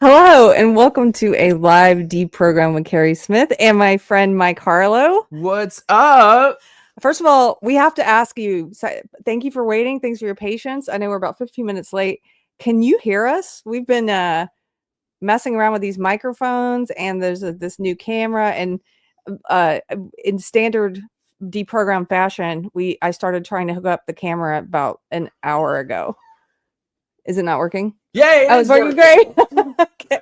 Hello, and welcome to a live deprogram with Keri Smith and my friend Mike Harlow. What's up? First of all, we have to ask you, thank you for waiting. Thanks for your patience. I know we're about 15 minutes late. Can you hear us? We've been messing around with these microphones, and there's this new camera, and in standard deprogram fashion, I started trying to hook up the camera about an hour ago. Is it not working? Yay! Oh, it's working great. Okay.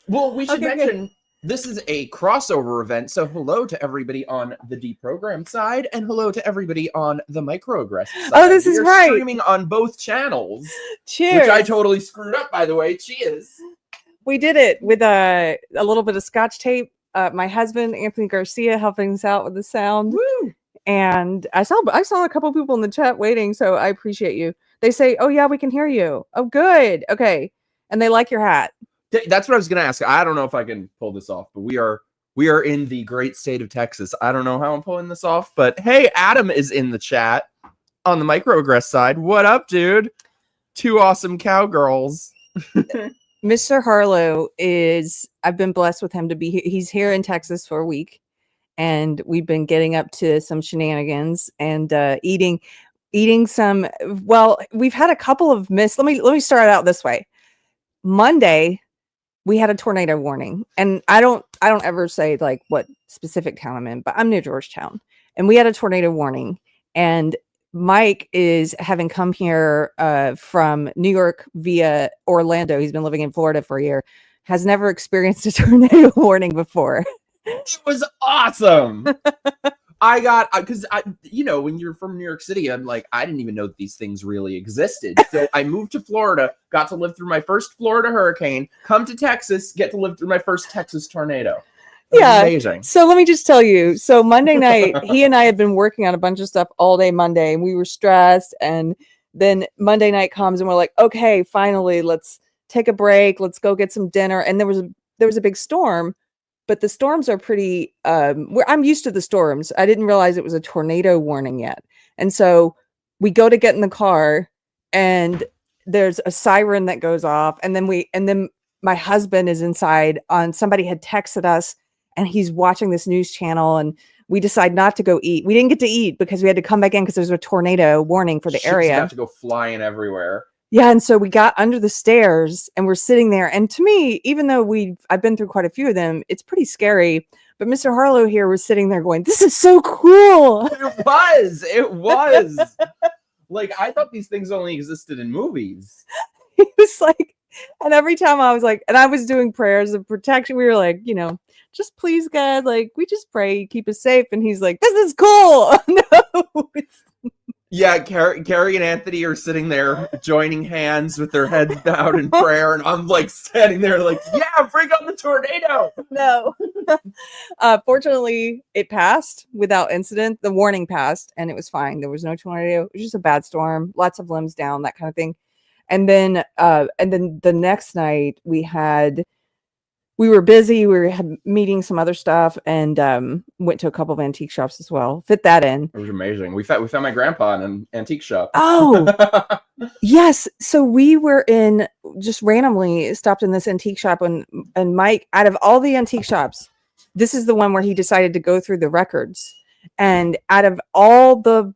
Well, we should mention this is a crossover event, so hello to everybody on the deprogram side, and hello to everybody on the microaggressive side. Oh, this is right. Streaming on both channels. Cheers. Which I totally screwed up, by the way. Cheers. We did it with a little bit of scotch tape. My husband, Anthony Garcia, helping us out with the sound. Woo! And I saw a couple people in the chat waiting, so I appreciate you. They say, "Oh yeah, we can hear you." Oh, good. Okay. And they like your hat. That's what I was going to ask. I don't know if I can pull this off, but we are in the great state of Texas. I don't know how I'm pulling this off, but hey, Adam is in the chat on the microaggress side. What up, dude? Two awesome cowgirls. Mr. Harlow I've been blessed with him to be here. He's here in Texas for a week, and we've been getting up to some shenanigans and eating some. Well, we've had a couple of let me start out this way. Monday, we had a tornado warning, and I don't ever say like what specific town I'm in, but I'm near Georgetown, and we had a tornado warning. And Mike is having come here from New York via Orlando. He's been living in Florida for a year, has never experienced a tornado warning before. It was awesome. Because when you're from New York City, I'm like, I didn't even know that these things really existed. So I moved to Florida, got to live through my first Florida hurricane, come to Texas, get to live through my first Texas tornado. Yeah, amazing. So let me just tell you. So Monday night, he and I had been working on a bunch of stuff all day Monday, and we were stressed. And then Monday night comes, and we're like, okay, finally, let's take a break. Let's go get some dinner. And there was a big storm. But the storms are pretty, I'm used to the storms. I didn't realize it was a tornado warning yet. And so we go to get in the car, and there's a siren that goes off. And then my husband is inside somebody had texted us, and he's watching this news channel, and we decide not to go eat. We didn't get to eat because we had to come back in because there's a tornado warning for the area. About to go flying everywhere. Yeah, and so we got under the stairs, and we're sitting there. And to me, even though I've been through quite a few of them, it's pretty scary. But Mr. Harlow here was sitting there going, "This is so cool." It was. Like, I thought these things only existed in movies. He was like, and every time I was like, and I was doing prayers of protection. We were like, just please, God, like, we just pray, keep us safe. And he's like, "This is cool." No. Yeah, Keri and Anthony are sitting there joining hands with their heads bowed in prayer, and I'm like standing there like, yeah, bring on the tornado. No. Fortunately, it passed without incident. The warning passed, and it was fine. There was no tornado. It was just a bad storm, lots of limbs down, that kind of thing. And then the next night we were busy. We had meeting some other stuff, and went to a couple of antique shops as well. Fit that in. It was amazing. We found my grandpa in an antique shop. Oh, yes. So we were just randomly stopped in this antique shop, and Mike, out of all the antique shops, this is the one where he decided to go through the records. And out of all the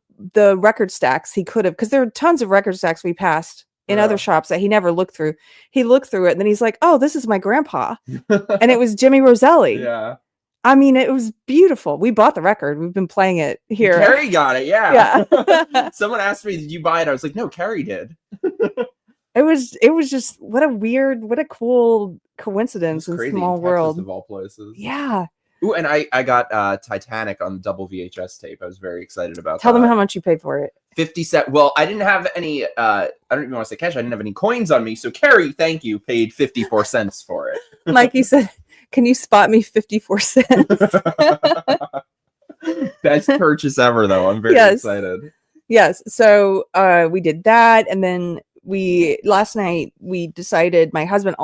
record stacks he could have, because there are tons of record stacks we passed in other shops that he never looked through. He looked through it, and then he's like, "Oh, this is my grandpa." And it was Jimmy Roselli. Yeah. I mean, it was beautiful. We bought the record. We've been playing it here. Keri got it, yeah. Yeah. Someone asked me, "Did you buy it?" I was like, "No, Keri did." It was just what a cool coincidence in small world. Of all places. Yeah. Ooh, and I got Titanic on double VHS tape. I was very excited about that. Tell them how much you paid for it. 50 cents. Well, I didn't have any, I don't even want to say cash. I didn't have any coins on me. So Keri, thank you, paid 54 cents for it. Mikey said, "Can you spot me 54 cents? Best purchase ever, though. I'm very excited. Yes. So we did that. And then last night we decided, my husband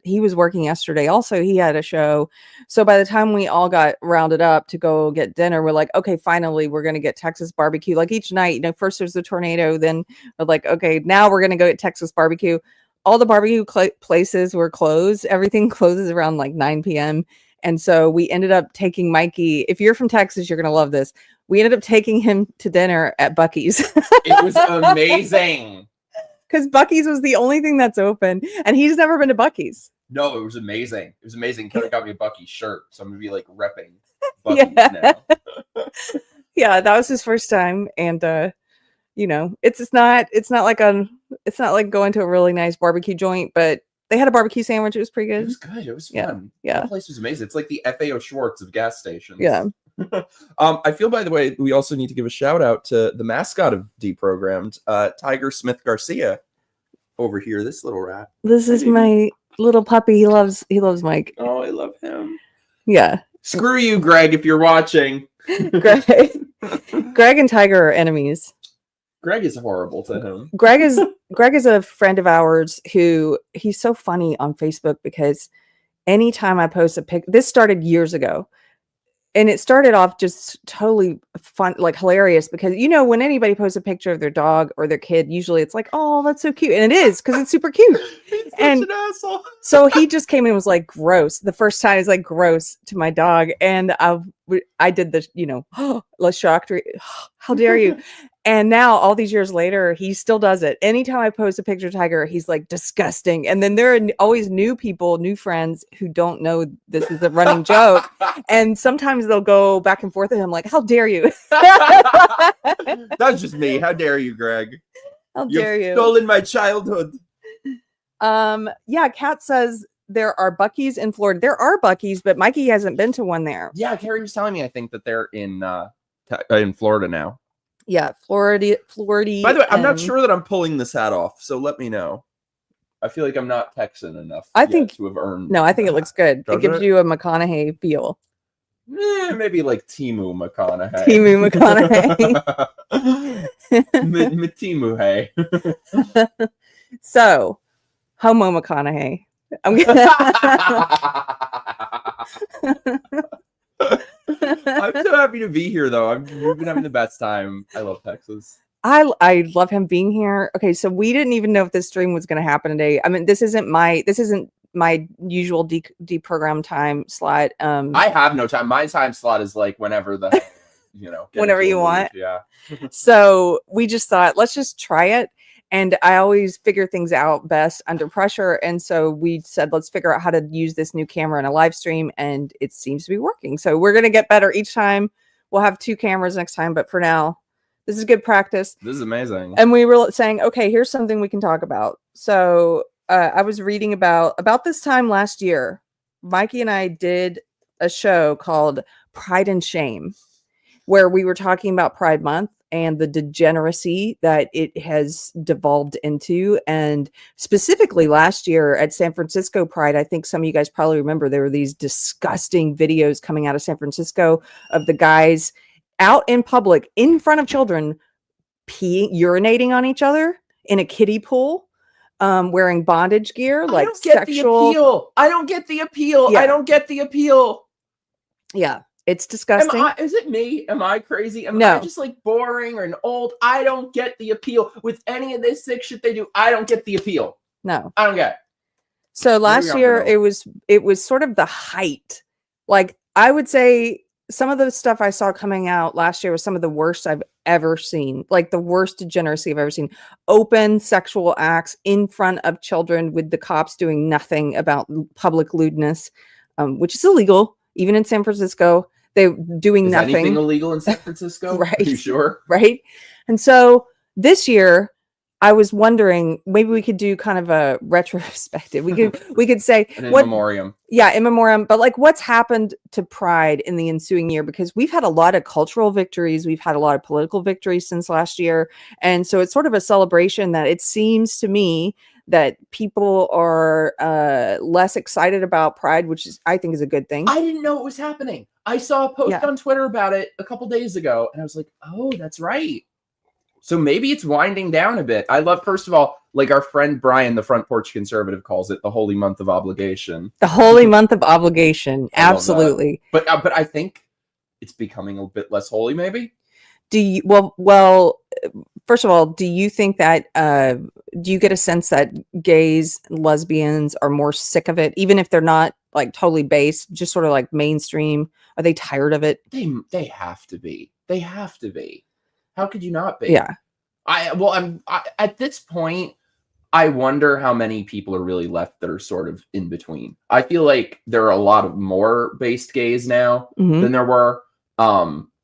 he was working yesterday. Also, he had a show. So by the time we all got rounded up to go get dinner, we're like, okay, finally, we're going to get Texas barbecue. Like each night, first there's the tornado. Then we're like, okay, now we're going to go get Texas barbecue. all the barbecue places were closed. Everything closes around like 9 p.m. And so we ended up taking Mikey. If you're from Texas, you're going to love this. We ended up taking him to dinner at Buc-ee's. It was amazing. Because Buc-ee's was the only thing that's open. And he's never been to Buc-ee's. No, it was amazing. It was amazing. Kelly got me a Buc-ee's shirt. So I'm going to be like repping Buc-ee's now. Yeah, that was his first time. And, you know, it's not like going to a really nice barbecue joint, but they had a barbecue sandwich. It was pretty good. It was good. It was fun. Yeah. That place was amazing. It's like the FAO Schwartz of gas stations. Yeah. I feel, by the way, we also need to give a shout out to the mascot of Deprogrammed, Tiger Smith Garcia over here. This little rat. This is my little puppy. He loves Mike. Oh, I love him. Yeah. Screw you, Greg, if you're watching. Greg and Tiger are enemies. Greg is horrible to him. Greg is a friend of ours who he's so funny on Facebook because anytime I post a pic, this started years ago. And it started off just totally fun, like hilarious, because, you know, when anybody posts a picture of their dog or their kid, usually it's like, oh, that's so cute. And it is, because it's super cute. He's such And an asshole. so he just came in and was like, gross. The first time he's like, gross to my dog. And I did the, you know, let's shock. How dare you? And now all these years later, he still does it. Anytime I post a picture of Tiger, he's like, disgusting. And then there are always new people, new friends who don't know this is a running joke. And sometimes they'll go back and forth with him like, how dare you? That's just me. How dare you, Greg? How dare you? You've stolen my childhood. Yeah, Kat says there are Buc-ee's in Florida. There are Buc-ee's, but Mikey hasn't been to one there. Yeah, Keri was telling me, I think that they're in Florida now. Yeah, Florida. By the way, I'm not sure that I'm pulling this hat off, so let me know. I feel like I'm not Texan enough to have earned. No, I think it looks good. Does It gives you a McConaughey feel. Maybe like Timu McConaughey. Timu McConaughey. Timu hey. So, Homo McConaughey. I'm so happy to be here, though. We've been having the best time. I love Texas. I love him being here. Okay, so we didn't even know if this stream was going to happen today. I mean, this isn't my usual deprogram time slot. I have no time. My time slot is like whenever whenever you want. Yeah. So we just thought, let's just try it. And I always figure things out best under pressure. And so we said, let's figure out how to use this new camera in a live stream. And it seems to be working. So we're going to get better each time. We'll have 2 cameras next time. But for now, this is good practice. This is amazing. And we were saying, okay, here's something we can talk about. So I was reading about this time last year, Mikey and I did a show called Pride and Shame, where we were talking about Pride Month and the degeneracy that it has devolved into. And specifically last year at San Francisco Pride, I think some of you guys probably remember there were these disgusting videos coming out of San Francisco of the guys out in public in front of children urinating on each other in a kiddie pool, wearing bondage gear, like sexual. I don't get the appeal. Yeah. I don't get the appeal. Yeah. It's disgusting. Is it me? Am I crazy? Am No. I just like boring or an old? I don't get the appeal with any of this sick shit they do. I don't get the appeal. No. I don't get it. So last year it was sort of the height. Like I would say some of the stuff I saw coming out last year was some of the worst I've ever seen. Like the worst degeneracy I've ever seen. Open sexual acts in front of children with the cops doing nothing about public lewdness, which is illegal, even in San Francisco. They're doing nothing. Anything illegal in San Francisco? Right. Are you sure? Right. And so this year I was wondering, maybe we could do kind of a retrospective. We could say an in memoriam. Yeah, in memoriam. But like what's happened to Pride in the ensuing year? Because we've had a lot of cultural victories. We've had a lot of political victories since last year. And so it's sort of a celebration that it seems to me that people are less excited about Pride, which I think is a good thing. I didn't know it was happening. I saw a post on Twitter about it a couple days ago, and I was like, oh, that's right. So maybe it's winding down a bit. I love, first of all, like our friend Brian, the Front Porch Conservative, calls it the holy month of obligation. The holy month of obligation. Absolutely. But I think it's becoming a bit less holy, maybe. Well, first of all, do you think that do you get a sense that gays, lesbians are more sick of it, even if they're not like totally based, just sort of like mainstream? Are they tired of it? They have to be. They have to be. How could you not be? Yeah. I'm at this point, I wonder how many people are really left that are sort of in between. I feel like there are a lot of more based gays now than there were.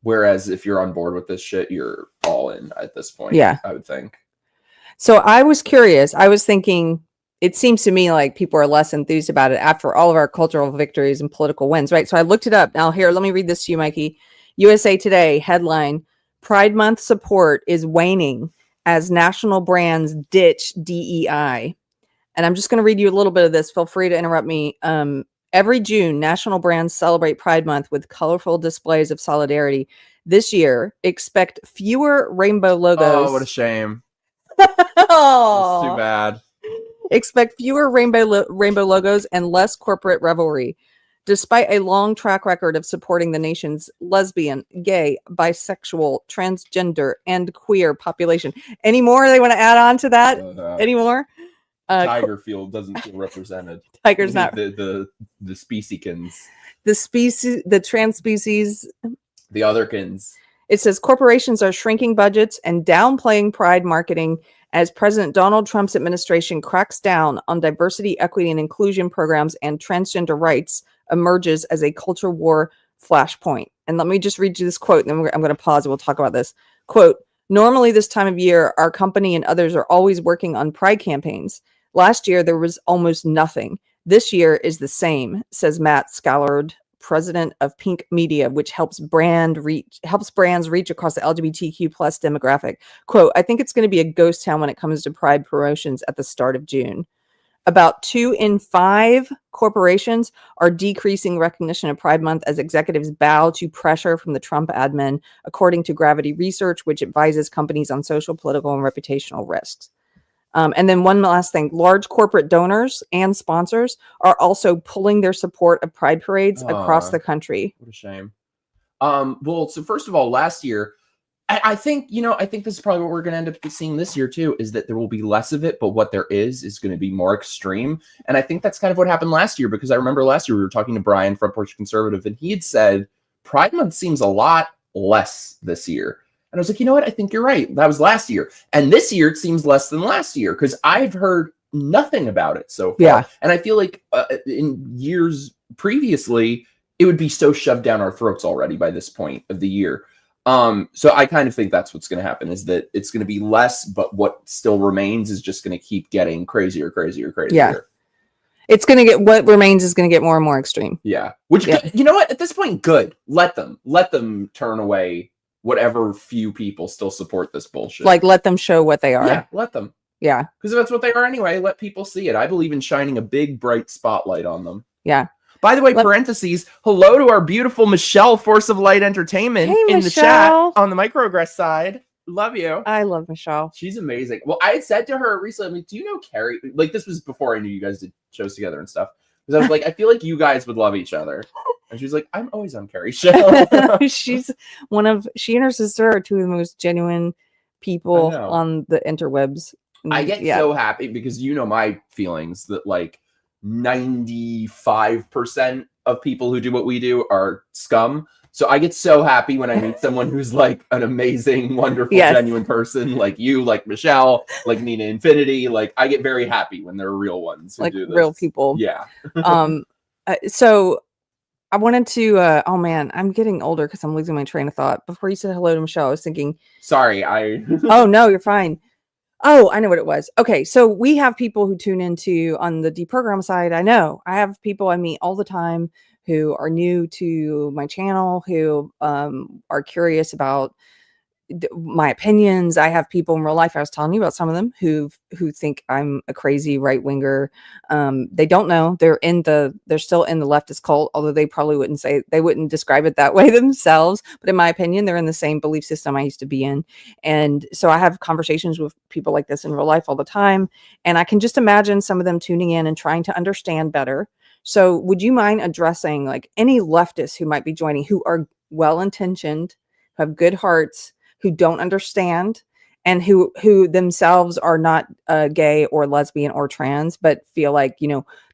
Whereas if you're on board with this shit, you're all in at this point. Yeah. I would think. So I was curious. I was thinking, it seems to me like people are less enthused about it after all of our cultural victories and political wins, right? So I looked it up. Now here, let me read this to you, Mikey. USA Today headline: Pride Month support is waning as national brands ditch DEI. And I'm just going to read you a little bit of this. Feel free to interrupt me. Every June, national brands celebrate Pride Month with colorful displays of solidarity. This year, expect fewer rainbow logos. Oh, what a shame. Oh, It's too bad. Expect fewer rainbow logos and less corporate revelry. Despite a long track record of supporting the nation's lesbian, gay, bisexual, transgender, and queer population. Any more they want to add on to that? Any more? Tiger doesn't feel represented. Tiger's not the specieskins. The trans species. The otherkins. It says corporations are shrinking budgets and downplaying pride marketing as President Donald Trump's administration cracks down on diversity, equity, and inclusion programs, and transgender rights emerges as a culture war flashpoint. And let me just read you this quote, and then I'm going to pause and we'll talk about this. Quote, normally this time of year, our company and others are always working on pride campaigns. Last year, there was almost nothing. This year is the same, says Matt Scallard, president of Pink Media, which helps brands reach across the LGBTQ plus demographic. Quote, I think it's going to be a ghost town when it comes to pride promotions at the start of June. About 2 in 5 corporations are decreasing recognition of Pride Month as executives bow to pressure from the Trump admin, according to Gravity Research, which advises companies on social, political, and reputational risks. And then one last thing, large corporate donors and sponsors are also pulling their support of pride parades across the country. What a shame. Well, so first of all, last year, I think this is probably what we're going to end up seeing this year too, is that there will be less of it, but what there is going to be more extreme. And I think that's kind of what happened last year, because I remember last year we were talking to Brian, Front Porch Conservative, and he had said Pride Month seems a lot less this year. And I was like, you know what? I think you're right. That was last year. And this year, it seems less than last year because I've heard nothing about it so far. Yeah. And I feel like in years previously, it would be so shoved down our throats already by this point of the year. So I kind of think that's what's going to happen, is that it's going to be less, but what still remains is just going to keep getting crazier. Yeah. It's going to get, what remains is going to get more and more extreme. Yeah. Which, you know what? At this point, good. Let them turn away whatever few people still support this bullshit. Like, let them show what they are. Yeah, let them. Yeah. Because that's what they are anyway. Let people see it. I believe in shining a big, bright spotlight on them. Yeah. By the way, parentheses, hello to our beautiful Michelle, Force of Light Entertainment, in the chat on the microaggress side. Love you. I love Michelle. She's amazing. Well, I had said to her recently, do you know Keri? Like, this was before I knew you guys did shows together and stuff. Because I was like, I feel like you guys would love each other. And she's like, I'm always on Keri's show. She and her sister are two of the most genuine people on the interwebs. I get so happy because you know my feelings that like 95% of people who do what we do are scum. So I get so happy when I meet someone who's like an amazing, wonderful, genuine person, like you, like Michelle, like Nina Infinity. Like I get very happy when they're real ones who like do this. Real people. Yeah. So I wanted to. Oh man, I'm getting older because I'm losing my train of thought. Before you said hello to Michelle, I was thinking. Sorry, Oh no, you're fine. Oh, I know what it was. Okay, so we have people who tune into on the deprogram side. I know I have people I meet all the time who are new to my channel, who are curious about my opinions. I have people in real life. I was telling you about some of them who think I'm a crazy right winger. They don't know they're still in the leftist cult, although they probably wouldn't describe it that way themselves. But in my opinion, they're in the same belief system I used to be in. And so I have conversations with people like this in real life all the time. And I can just imagine some of them tuning in and trying to understand better. So would you mind addressing like any leftists who might be joining, who are well-intentioned, who have good hearts, who don't understand, and who themselves are not gay or lesbian or trans, but feel like,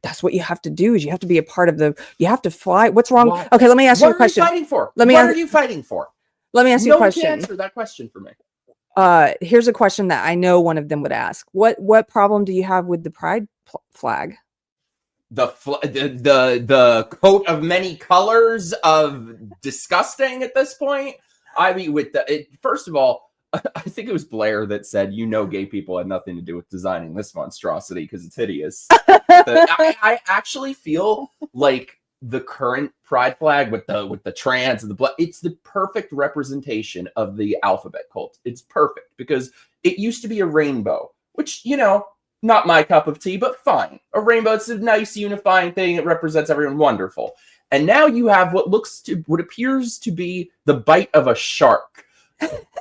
that's what you have to do, is you have to be a part of you have to fly. What's wrong? Why? Okay, let me ask you a What are you question. fighting for? What are you fighting for? Let me ask you a question. No one can answer that question for me. Here's a question that I know one of them would ask. What problem do you have with the pride flag? The coat of many colors of disgusting at this point. I mean, first of all, I think it was Blair that said, gay people had nothing to do with designing this monstrosity because it's hideous. I actually feel like the current pride flag with the trans and the blood, it's the perfect representation of the alphabet cult. It's perfect because it used to be a rainbow, which, not my cup of tea, but fine. A rainbow, it's a nice unifying thing. It represents everyone. Wonderful. And now you have what appears to be the bite of a shark,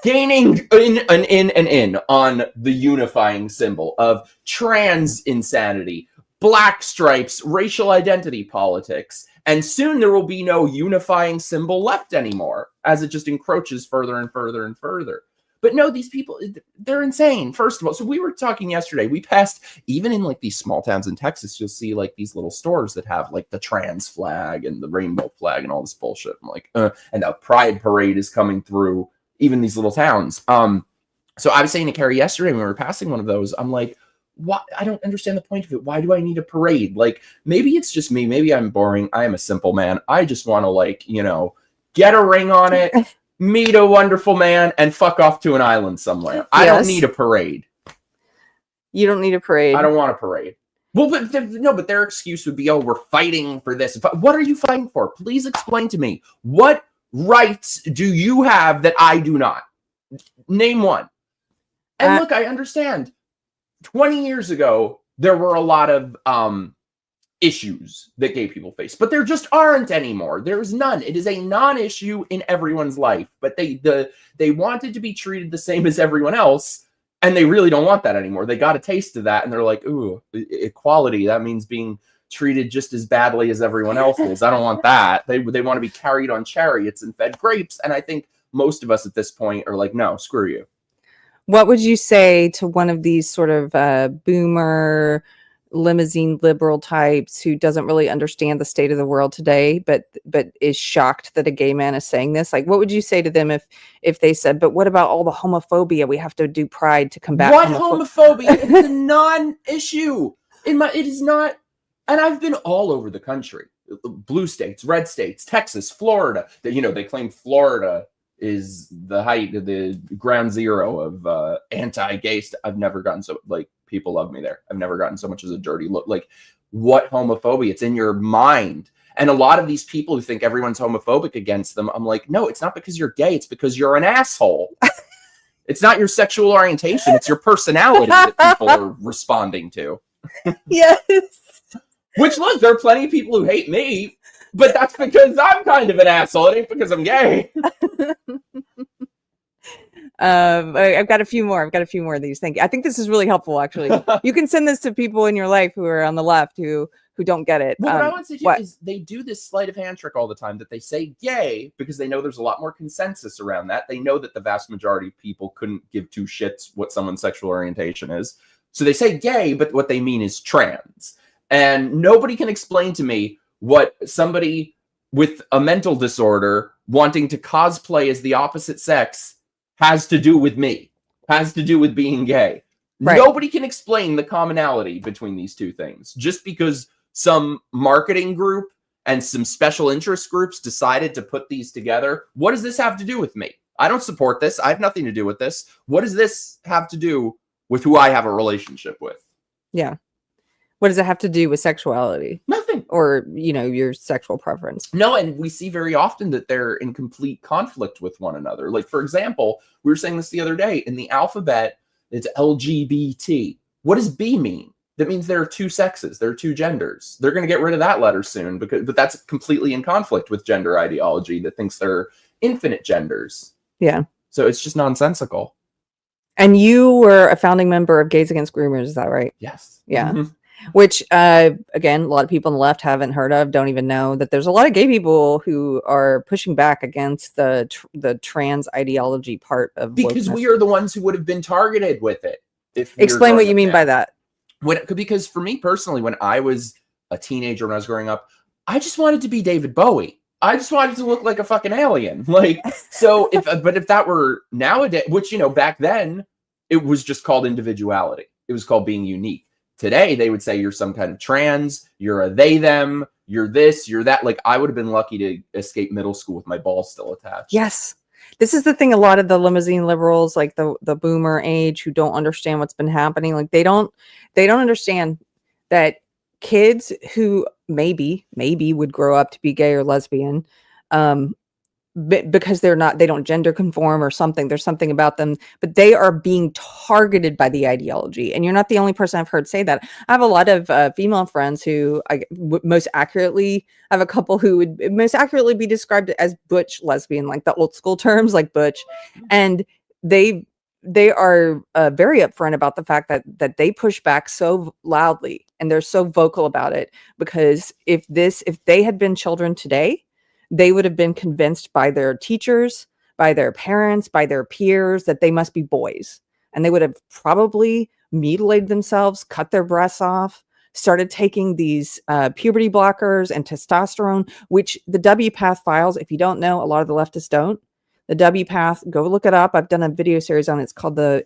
gaining in on the unifying symbol of trans insanity, black stripes, racial identity politics. And soon there will be no unifying symbol left anymore, as it just encroaches further and further and further. But no, these people, they're insane. First of all, so we were talking yesterday, we passed, even in like these small towns in Texas, you'll see like these little stores that have like the trans flag and the rainbow flag and all this bullshit. I'm like, and a pride parade is coming through even these little towns. So I was saying to Keri yesterday when we were passing one of those, I'm like, what? I don't understand the point of it. Why do I need a parade? Like, maybe it's just me. Maybe I'm boring. I am a simple man. I just want to get a ring on it, meet a wonderful man, and fuck off to an island somewhere. Yes. I don't need a parade. You don't need a parade. I don't want a parade. Well, but their excuse would be, we're fighting for this. What are you fighting for? Please explain to me. What rights do you have that I do not? Name one. And look, I understand. 20 years ago, there were a lot of issues that gay people face, but there just aren't anymore. There is none. It is a non-issue in everyone's life, but they wanted to be treated the same as everyone else, and they really don't want that anymore. They got a taste of that, and they're like, ooh, equality, that means being treated just as badly as everyone else is. I don't want that. They want to be carried on chariots and fed grapes, and I think most of us at this point are like, no, screw you. What would you say to one of these sort of boomer limousine liberal types who doesn't really understand the state of the world today, but is shocked that a gay man is saying this? Like, what would you say to them if they said, but what about all the homophobia? We have to do pride to combat homophobia. It's a non-issue. It is not. And I've been all over the country, blue states, red states, Texas, Florida. They claim Florida is the height of the ground zero of anti-gay stuff. I've never gotten so, people love me there. I've never gotten so much as a dirty look. Like, what homophobia? It's in your mind. And a lot of these people who think everyone's homophobic against them, I'm like, no, it's not because you're gay. It's because you're an asshole. It's not your sexual orientation. It's your personality that people are responding to. Yes. Which, look, there are plenty of people who hate me, but that's because I'm kind of an asshole. It ain't because I'm gay. I've got a few more. Of these. Thank you. I think this is really helpful, actually. You can send this to people in your life who are on the left who don't get it. Well, what I want to say is they do this sleight of hand trick all the time that they say gay because they know there's a lot more consensus around that. They know that the vast majority of people couldn't give two shits what someone's sexual orientation is. So they say gay, but what they mean is trans. And nobody can explain to me what somebody with a mental disorder wanting to cosplay as the opposite sex has to do with me, has to do with being gay. Right. Nobody can explain the commonality between these two things. Just because some marketing group and some special interest groups decided to put these together, what does this have to do with me? I don't support this. I have nothing to do with this. What does this have to do with who I have a relationship with? Yeah. What does it have to do with sexuality? Nothing. Or, your sexual preference? No, and we see very often that they're in complete conflict with one another. Like, for example, we were saying this the other day, in the alphabet, it's LGBT. What does B mean? That means there are two sexes. There are two genders. They're going to get rid of that letter soon, but that's completely in conflict with gender ideology that thinks there are infinite genders. Yeah. So it's just nonsensical. And you were a founding member of Gays Against Groomers, is that right? Yes. Yeah. Mm-hmm. Which, again, a lot of people on the left haven't heard of, don't even know that there's a lot of gay people who are pushing back against the trans ideology part of Because wokeness. we are the ones who would have been targeted with it. Explain what you mean by that. Because for me personally, when I was a teenager, when I was growing up, I just wanted to be David Bowie. I just wanted to look like a fucking alien. Like, so if that were nowadays, which, you know, back then it was just called individuality. It was called being unique. Today, they would say you're some kind of trans, you're a they, them, you're this, you're that. Like, I would have been lucky to escape middle school with my balls still attached. Yes. This is the thing. A lot of the limousine liberals, like the boomer age, who don't understand what's been happening. Like, they don't understand that kids who maybe would grow up to be gay or lesbian, because they don't gender conform or something. There's something about them, but they are being targeted by the ideology. And you're not the only person I've heard say that. I have a lot of female friends who most accurately have a couple who would most accurately be described as butch lesbian, like the old school terms like butch. And they are very upfront about the fact that they push back so loudly and they're so vocal about it, because if they had been children today, they would have been convinced by their teachers, by their parents, by their peers that they must be boys. And they would have probably mutilated themselves, cut their breasts off, started taking these puberty blockers and testosterone, which the WPATH files, if you don't know, a lot of the leftists don't. The WPATH, go look it up. I've done a video series on it.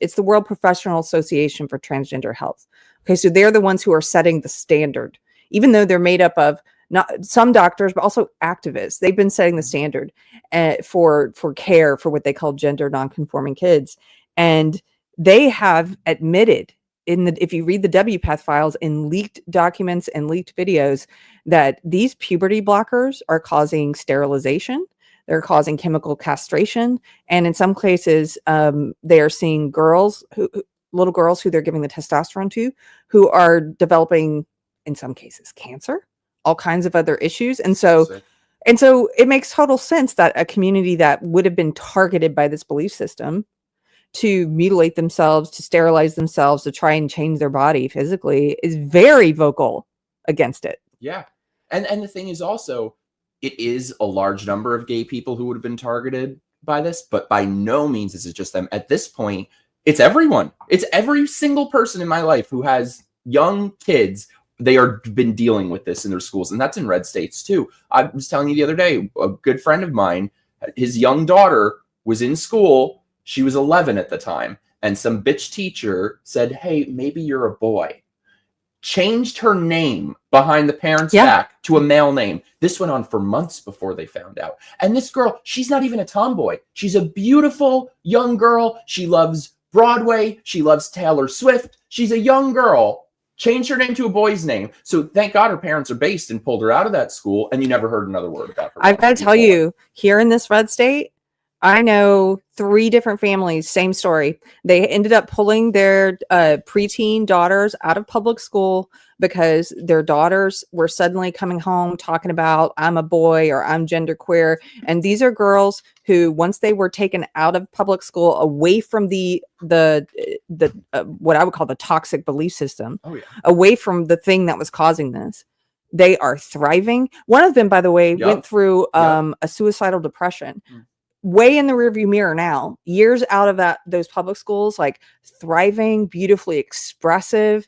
It's the World Professional Association for Transgender Health. Okay, so they're the ones who are setting the standard, even though they're made up of not some doctors, but also activists. They've been setting the standard for care for what they call gender nonconforming kids. And they have admitted if you read the WPATH files in leaked documents and leaked videos, that these puberty blockers are causing sterilization. They're causing chemical castration. And in some cases, they are seeing little girls who they're giving the testosterone to, who are developing, in some cases, cancer, all kinds of other issues. And so it makes total sense that a community that would have been targeted by this belief system to mutilate themselves, to sterilize themselves, to try and change their body physically is very vocal against it. Yeah. And the thing is also, it is a large number of gay people who would have been targeted by this, but by no means is it just them. At this point, it's everyone. It's every single person in my life who has young kids. They are been dealing with this in their schools, and that's in red states too. I was telling you the other day, a good friend of mine, his young daughter was in school. She was 11 at the time, and some bitch teacher said, "Hey, maybe you're a boy." Changed her name behind the parents' back to a male name. This went on for months before they found out. And this girl, she's not even a tomboy. She's a beautiful young girl. She loves Broadway. She loves Taylor Swift. She's a young girl. Changed her name to a boy's name. So thank God her parents are based and pulled her out of that school, and you never heard another word about her. I've got to tell you, here in this red state, I know 3 different families, same story. They ended up pulling their preteen daughters out of public school because their daughters were suddenly coming home talking about, I'm a boy or I'm genderqueer. And these are girls who, once they were taken out of public school, away from the what I would call the toxic belief system, away from the thing that was causing this, they are thriving. One of them, by the way, went through a suicidal depression. Way in the rearview mirror now, years out of those public schools, like thriving, beautifully expressive,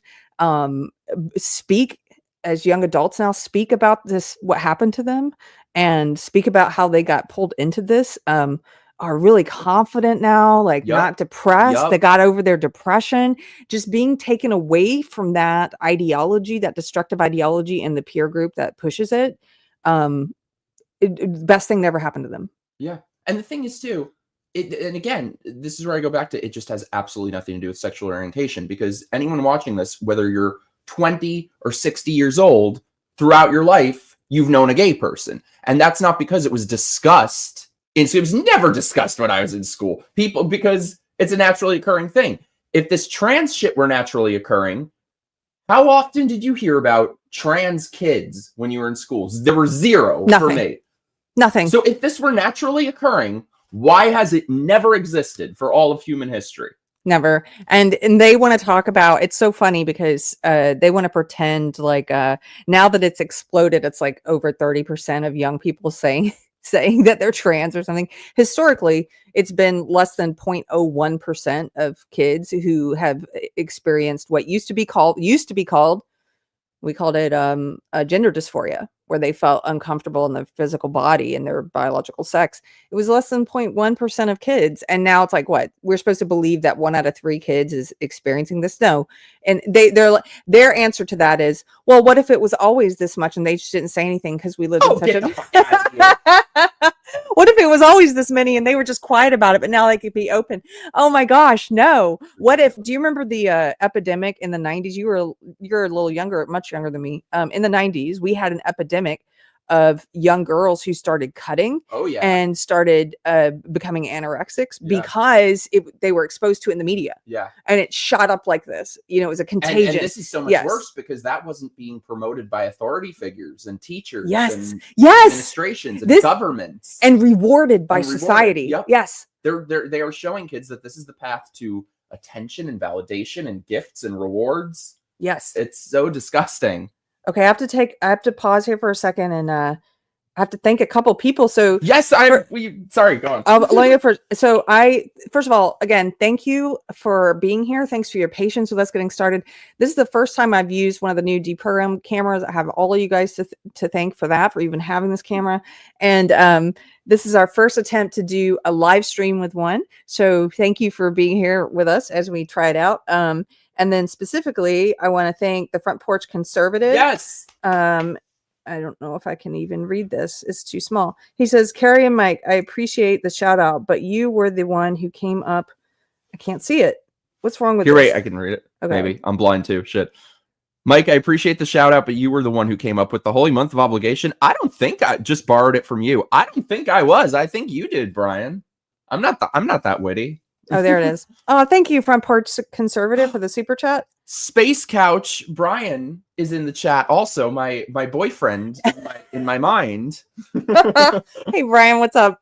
speak as young adults now, speak about this, what happened to them, and speak about how they got pulled into this, are really confident now, like not depressed. They got over their depression, just being taken away from that ideology, that destructive ideology and the peer group that pushes it. Best thing that ever happened to them. Yeah. And the thing is too, and again, this is where I go back to, it just has absolutely nothing to do with sexual orientation, because anyone watching this, whether you're 20 or 60 years old, throughout your life, you've known a gay person. And that's not because it was discussed. It was never discussed when I was in school. Because it's a naturally occurring thing. If this trans shit were naturally occurring, how often did you hear about trans kids when you were in schools? There were zero for me. Nothing. So if this were naturally occurring, why has it never existed for all of human history? Never. And they want to talk about, it's so funny because they want to pretend like now that it's exploded, it's like over 30% of young people saying saying that they're trans or something. Historically, it's been less than 0.01% of kids who have experienced what used to be called, we called it a gender dysphoria, where they felt uncomfortable in their physical body and their biological sex. It was less than 0.1% of kids. And now it's like, what? We're supposed to believe that 1 out of 3 kids is experiencing this? No. And their answer to that is, well, what if it was always this much and they just didn't say anything because we live in such a... What if it was always this many and they were just quiet about it, but now they could be open? Oh my gosh, no. What if, do you remember the epidemic in the 90s? You're a little younger, much younger than me. In the 90s, we had an epidemic of young girls who started cutting and started becoming anorexics because they were exposed to it in the media. Yeah. And it shot up like this. You know, it was a contagion. And this is so much worse because that wasn't being promoted by authority figures and teachers and administrations and governments. And rewarded by society. Yep. Yes. They are showing kids that this is the path to attention and validation and gifts and rewards. Yes. It's so disgusting. Okay, I have to pause here for a second and I have to thank a couple people. So yes, sorry, go on. First of all, again, thank you for being here. Thanks for your patience with us getting started. This is the first time I've used one of the new deprogrammed cameras. I have all of you guys to thank for that, for even having this camera. And this is our first attempt to do a live stream with one. So thank you for being here with us as we try it out. And then specifically, I want to thank the Front Porch Conservative. Yes. I don't know if I can even read this. It's too small. He says, Keri and Mike, I appreciate the shout out, but you were the one who came up. I can't see it. What's wrong with You're this? right. I can read it. Okay. Maybe. I'm blind too. Shit. Mike, I appreciate the shout out, but you were the one who came up with the holy month of obligation. I don't think I just borrowed it from you. I don't think I was. I think you did, Brian. I'm not that witty. Oh, there it is. Oh, thank you, Front Porch Conservative, for the super chat. Space Couch Brian is in the chat also. My boyfriend in my mind. Hey, Brian, what's up?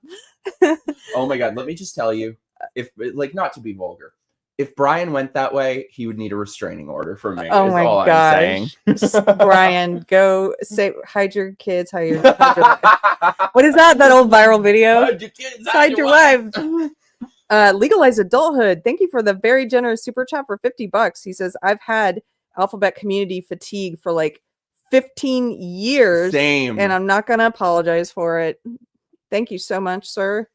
Oh my God, let me just tell you, if like, not to be vulgar, if Brian went that way, he would need a restraining order from me. Oh my gosh, Brian, go hide your kids. Hide your what is that? That old viral video? Hide your kids. Hide your wives. Legalize adulthood. Thank you for the very generous super chat for $50. He says, I've had alphabet community fatigue for like 15 years. Same. And I'm not going to apologize for it. Thank you so much, sir.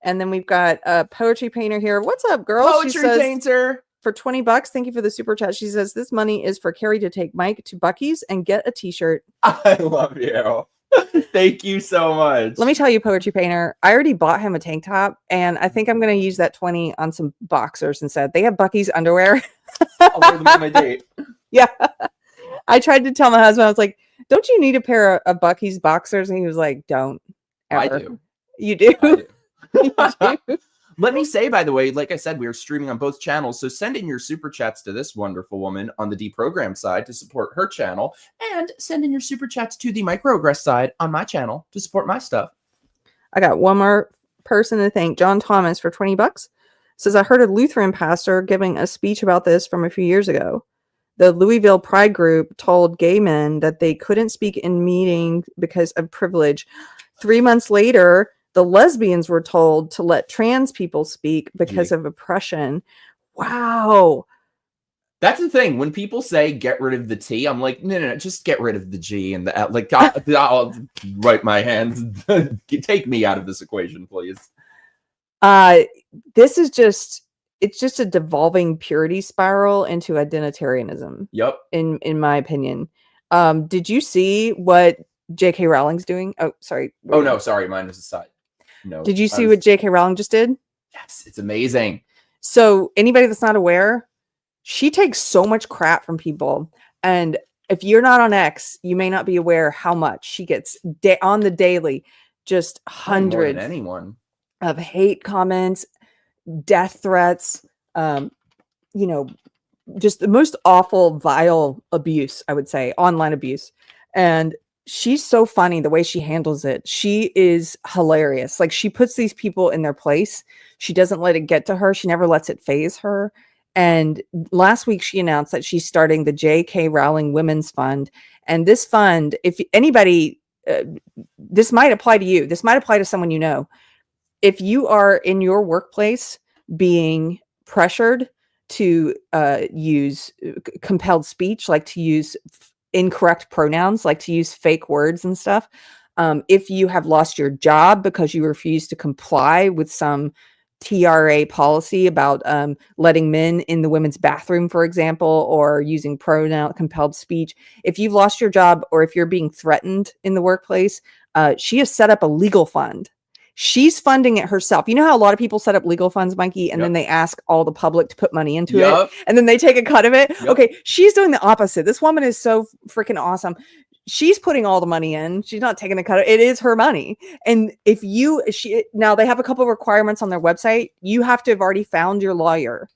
And then we've got a poetry painter here. What's up, girl? Poetry painter. For $20. Thank you for the super chat. She says, this money is for Keri to take Mike to Buc-ee's and get a t-shirt. I love you. Thank you so much. Let me tell you, poetry painter, I already bought him a tank top, and I think I'm going to use that 20 on some boxers instead. They have Buc-ee's underwear. I'll wear them on my date. Yeah. I tried to tell my husband, I was like, don't you need a pair of Buc-ee's boxers? And he was like, don't. Ever. I do. You do? I do. You do? Let me say, by the way, like I said, we are streaming on both channels. So send in your super chats to this wonderful woman on the deprogrammed side to support her channel, and send in your super chats to the microaggress side on my channel to support my stuff. I got one more person to thank. John Thomas for $20. Says, I heard a Lutheran pastor giving a speech about this from a few years ago. The Louisville Pride group told gay men that they couldn't speak in meetings because of privilege. 3 months later, the lesbians were told to let trans people speak because of oppression. Wow. That's the thing. When people say get rid of the T, I'm like, no, just get rid of the G and the L. Like, I'll write my hands. Take me out of this equation, please. This is it's just a devolving purity spiral into identitarianism. Yep. In my opinion. Did you see what J.K. Rowling's doing? Oh, sorry. Oh, no, sorry. Mine was aside. No. Did you see what J.K. Rowling just did? Yes, it's amazing. So anybody that's not aware, she takes so much crap from people. And if you're not on X, you may not be aware how much she gets on the daily. Just hundreds anyone of hate comments, death threats, just the most awful, vile abuse, I would say, online abuse. And she's so funny the way she handles it. She is hilarious. Like, she puts these people in their place. She doesn't let it get to her. She never lets it phase her. And last week she announced that she's starting the J.K. Rowling Women's Fund. And this fund, if anybody, this might apply to you. This might apply to someone you know. If you are in your workplace being pressured to use compelled speech, like to use incorrect pronouns, like to use fake words and stuff. If you have lost your job because you refuse to comply with some TRA policy about letting men in the women's bathroom, for example, or using pronoun compelled speech, if you've lost your job or if you're being threatened in the workplace, she has set up a legal fund. She's funding it herself. You know how a lot of people set up legal funds, Mikey, and then they ask all the public to put money into it, and then they take a cut of it? Okay, she's doing the opposite. This woman is so freaking awesome. She's putting all the money in. She's not taking a cut. It is her money. And if now they have a couple of requirements on their website. You have to have already found your lawyer.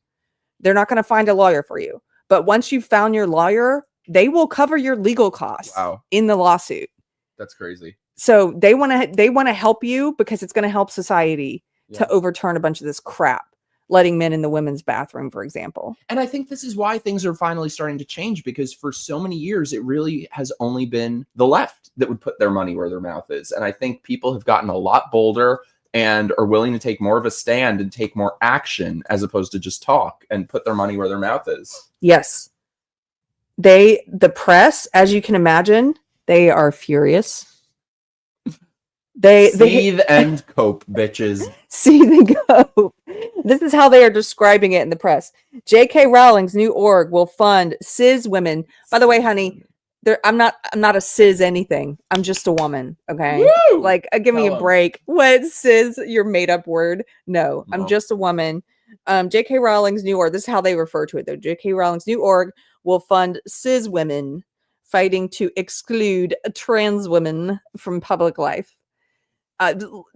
They're not going to find a lawyer for you. But once you've found your lawyer, they will cover your legal costs in the lawsuit. That's crazy. So they want to help you because it's going to help society to overturn a bunch of this crap, letting men in the women's bathroom, for example. And I think this is why things are finally starting to change, because for so many years, it really has only been the left that would put their money where their mouth is. And I think people have gotten a lot bolder and are willing to take more of a stand and take more action as opposed to just talk and put their money where their mouth is. Yes. The press, as you can imagine, they are furious. Seethe and cope, bitches. Seethe and cope. This is how they are describing it in the press. J.K. Rowling's new org will fund cis women. By the way, honey, I'm not a cis anything. I'm just a woman. Okay, Woo! Like, give me a break. What, cis? Your made up word? No, I'm just a woman. J.K. Rowling's new org. This is how they refer to it, though. J.K. Rowling's new org will fund cis women fighting to exclude trans women from public life.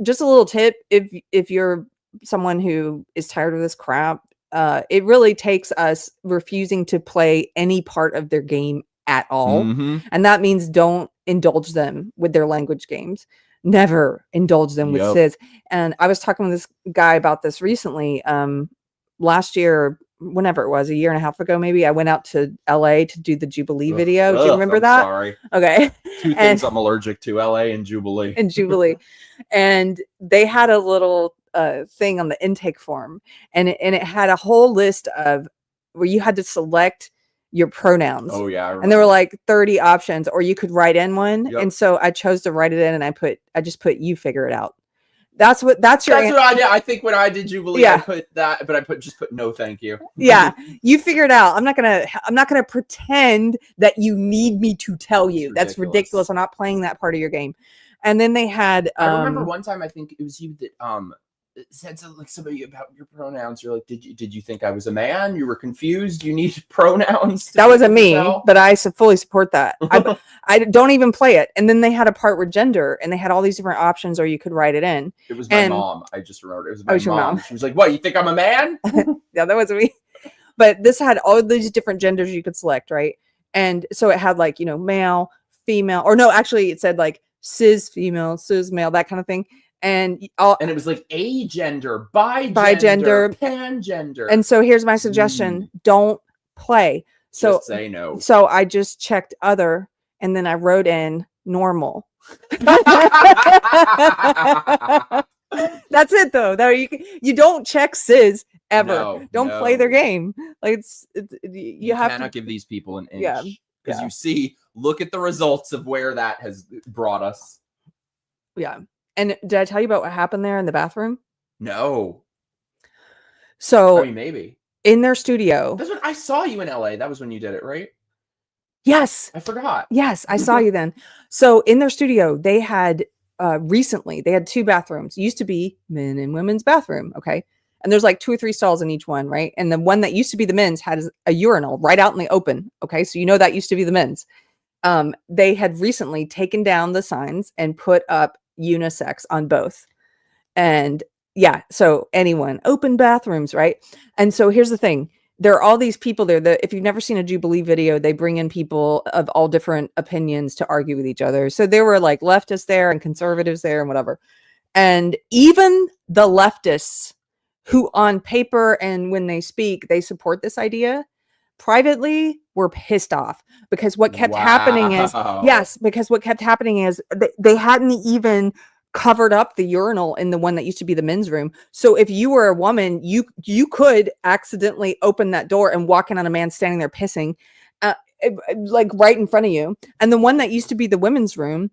Just a little tip, if you're someone who is tired of this crap, it really takes us refusing to play any part of their game at all. And that means don't indulge them with their language games. Never indulge them with cis. And I was talking with this guy about this recently. Last year, whenever it was, a year and a half ago, maybe, I went out to LA to do the Jubilee video. Do you remember that? Sorry. Okay. Two things I'm allergic to: LA and Jubilee. And they had a little thing on the intake form, and it had a whole list of where you had to select your pronouns. Oh yeah. And there were like 30 options, or you could write in one. And so I chose to write it in, and I just put "you figure it out." That's what I did. I think when I did Jubilee, I put that, but I just put "no, thank you." Yeah, you figure it out. I'm not gonna pretend that you need me to tell you. That's ridiculous. I'm not playing that part of your game. And then they had. I remember one time, I think it was you that said somebody about your pronouns. You're like, did you think I was a man? You were confused. You need pronouns. That wasn't me, but I fully support that. I don't even play it. And then they had a part with gender, and they had all these different options, or you could write it in. It was my mom. I just remembered. It was my mom. She was like, "What? You think I'm a man?" Yeah, that wasn't me. But this had all these different genders you could select, right? And so it had like, male, female, or no, actually it said like cis female, cis male, that kind of thing. And it was like agender, bigender, pangender. And so here's my suggestion: don't play. So just say no. So I just checked other, and then I wrote in normal. That's it, though. You don't check cis ever. No, don't play their game. Like you have cannot give these people an inch. Yeah, because you see, look at the results of where that has brought us. Yeah. And did I tell you about what happened there in the bathroom? No. So I mean, maybe in their studio. That's when I saw you in LA. That was when you did it, right? Yes. I forgot. Yes, I saw you then. So in their studio, they had recently, they had two bathrooms. It used to be men and women's bathroom. Okay. And there's like 2 or 3 stalls in each one, right? And the one that used to be the men's had a urinal right out in the open. Okay. So that used to be the men's. They had recently taken down the signs and put up unisex on both. And yeah, so anyone, open bathrooms, right? And so here's the thing. there are all these people there that, if you've never seen a Jubilee video, they bring in people of all different opinions to argue with each other. So there were like leftists there and conservatives there and whatever. And even the leftists who on paper and when they speak, they support this idea, privately were pissed off because what kept happening is, yes, because what kept happening is they hadn't even covered up the urinal in the one that used to be the men's room. So if you were a woman, you could accidentally open that door and walk in on a man standing there pissing, like right in front of you. And the one that used to be the women's room,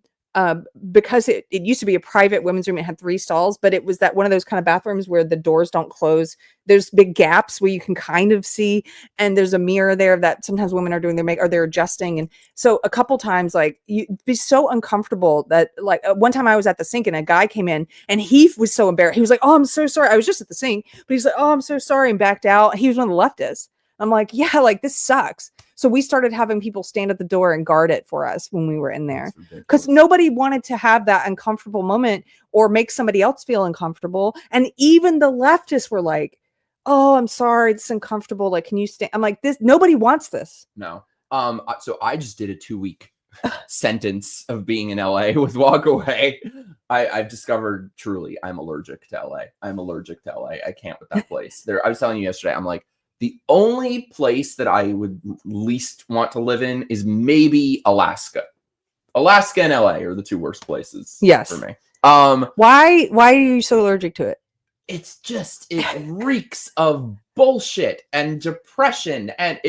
because it used to be a private women's room, it had 3 stalls, but it was that one of those kind of bathrooms where the doors don't close. There's big gaps where you can kind of see, and there's a mirror there that sometimes women are doing their makeup or they're adjusting. And so a couple times, like, you'd be so uncomfortable that, like, one time I was at the sink and a guy came in and he was so embarrassed. He was like, "Oh, I'm so sorry. I was just at the sink," but he's like, "Oh, I'm so sorry," and backed out. He was one of the leftists. I'm like, yeah, like, this sucks. So we started having people stand at the door and guard it for us when we were in there, because nobody wanted to have that uncomfortable moment or make somebody else feel uncomfortable. And even the leftists were like, "Oh, I'm sorry, it's uncomfortable. Like, can you stand?" I'm like, nobody wants this. No. So I just did a 2-week sentence of being in LA with Walkaway. I've discovered truly I'm allergic to LA. I'm allergic to LA. I can't with that place. I was telling you yesterday, I'm like, the only place that I would least want to live in is maybe Alaska. Alaska and LA are the 2 worst places for me. Why are you so allergic to it? It's just, it reeks of bullshit and depression, and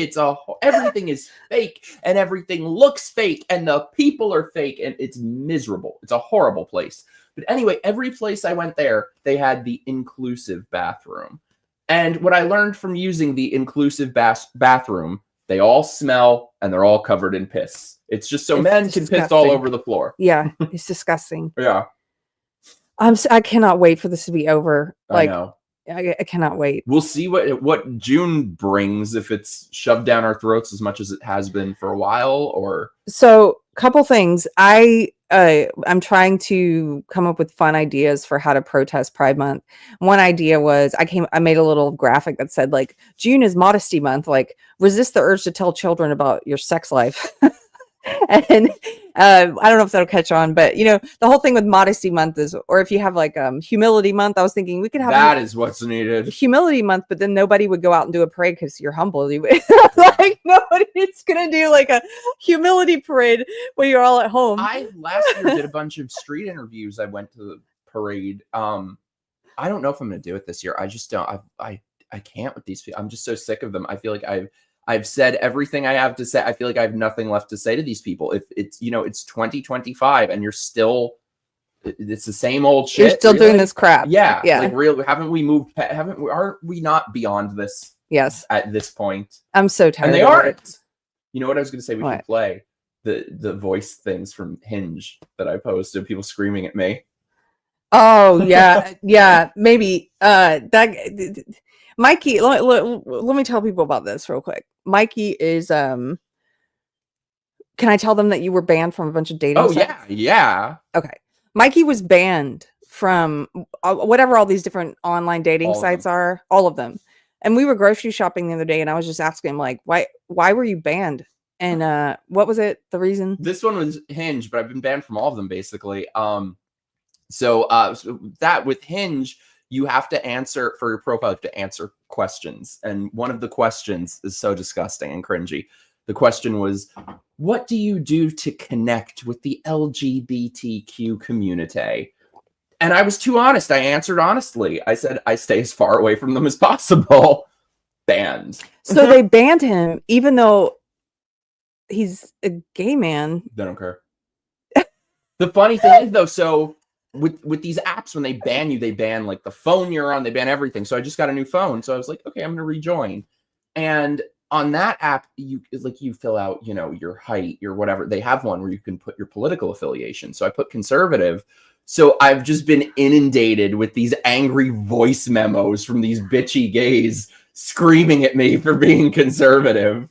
everything is fake and everything looks fake and the people are fake and it's miserable. It's a horrible place. But anyway, every place I went there, they had the inclusive bathroom. And what I learned from using the inclusive bathroom, they all smell and they're all covered in piss. It's just so men can piss all over the floor. Yeah, it's disgusting. Yeah. I cannot wait for this to be over. Like, I know. I cannot wait. We'll see what June brings, if it's shoved down our throats as much as it has been for a while, or. So, couple things. I'm trying to come up with fun ideas for how to protest Pride Month. One idea was I made a little graphic that said, like, June is modesty month, like, resist the urge to tell children about your sex life. And I don't know if that'll catch on, but the whole thing with modesty month is, or if you have like humility month, I was thinking we could have that is what's needed, humility month, but then nobody would go out and do a parade because you're humble. Like, nobody's gonna do like a humility parade when you're all at home. I last year did a bunch of street interviews. I went to the parade. I don't know if I'm gonna do it this year. I just don't. I can't with these people. I'm just so sick of them. I feel like I've said everything I have to say. I feel like I have nothing left to say to these people. If it's, it's 2025 and it's the same old shit. You're still doing this crap. Yeah. Like, aren't we not beyond this? Yes. At this point. I'm so tired. And they aren't. You know what I was going to say? We should play the voice things from Hinge that I posted, people screaming at me. Oh yeah. Yeah. Maybe, Mikey, let me tell people about this real quick. Mikey is, can I tell them that you were banned from a bunch of dating sites? Yeah. Okay. Mikey was banned from whatever all these different online dating sites are, all of them. And we were grocery shopping the other day and I was just asking him, like, why were you banned? And what was it, the reason? This one was Hinge, but I've been banned from all of them basically. So that with Hinge, you have to answer for your profile, you have to answer questions. And one of the questions is so disgusting and cringy. The question was, what do you do to connect with the LGBTQ community? And I was too honest. I answered honestly. I said, I stay as far away from them as possible. Banned. So they banned him, even though he's a gay man. They don't care. The funny thing is, though, so with these apps, when they ban you, they ban like the phone you're on, they ban everything. So I just got a new phone. So I was like, okay, I'm going to rejoin. And on that app, you fill out, your height, your whatever. They have one where you can put your political affiliation. So I put conservative. So I've just been inundated with these angry voice memos from these bitchy gays screaming at me for being conservative.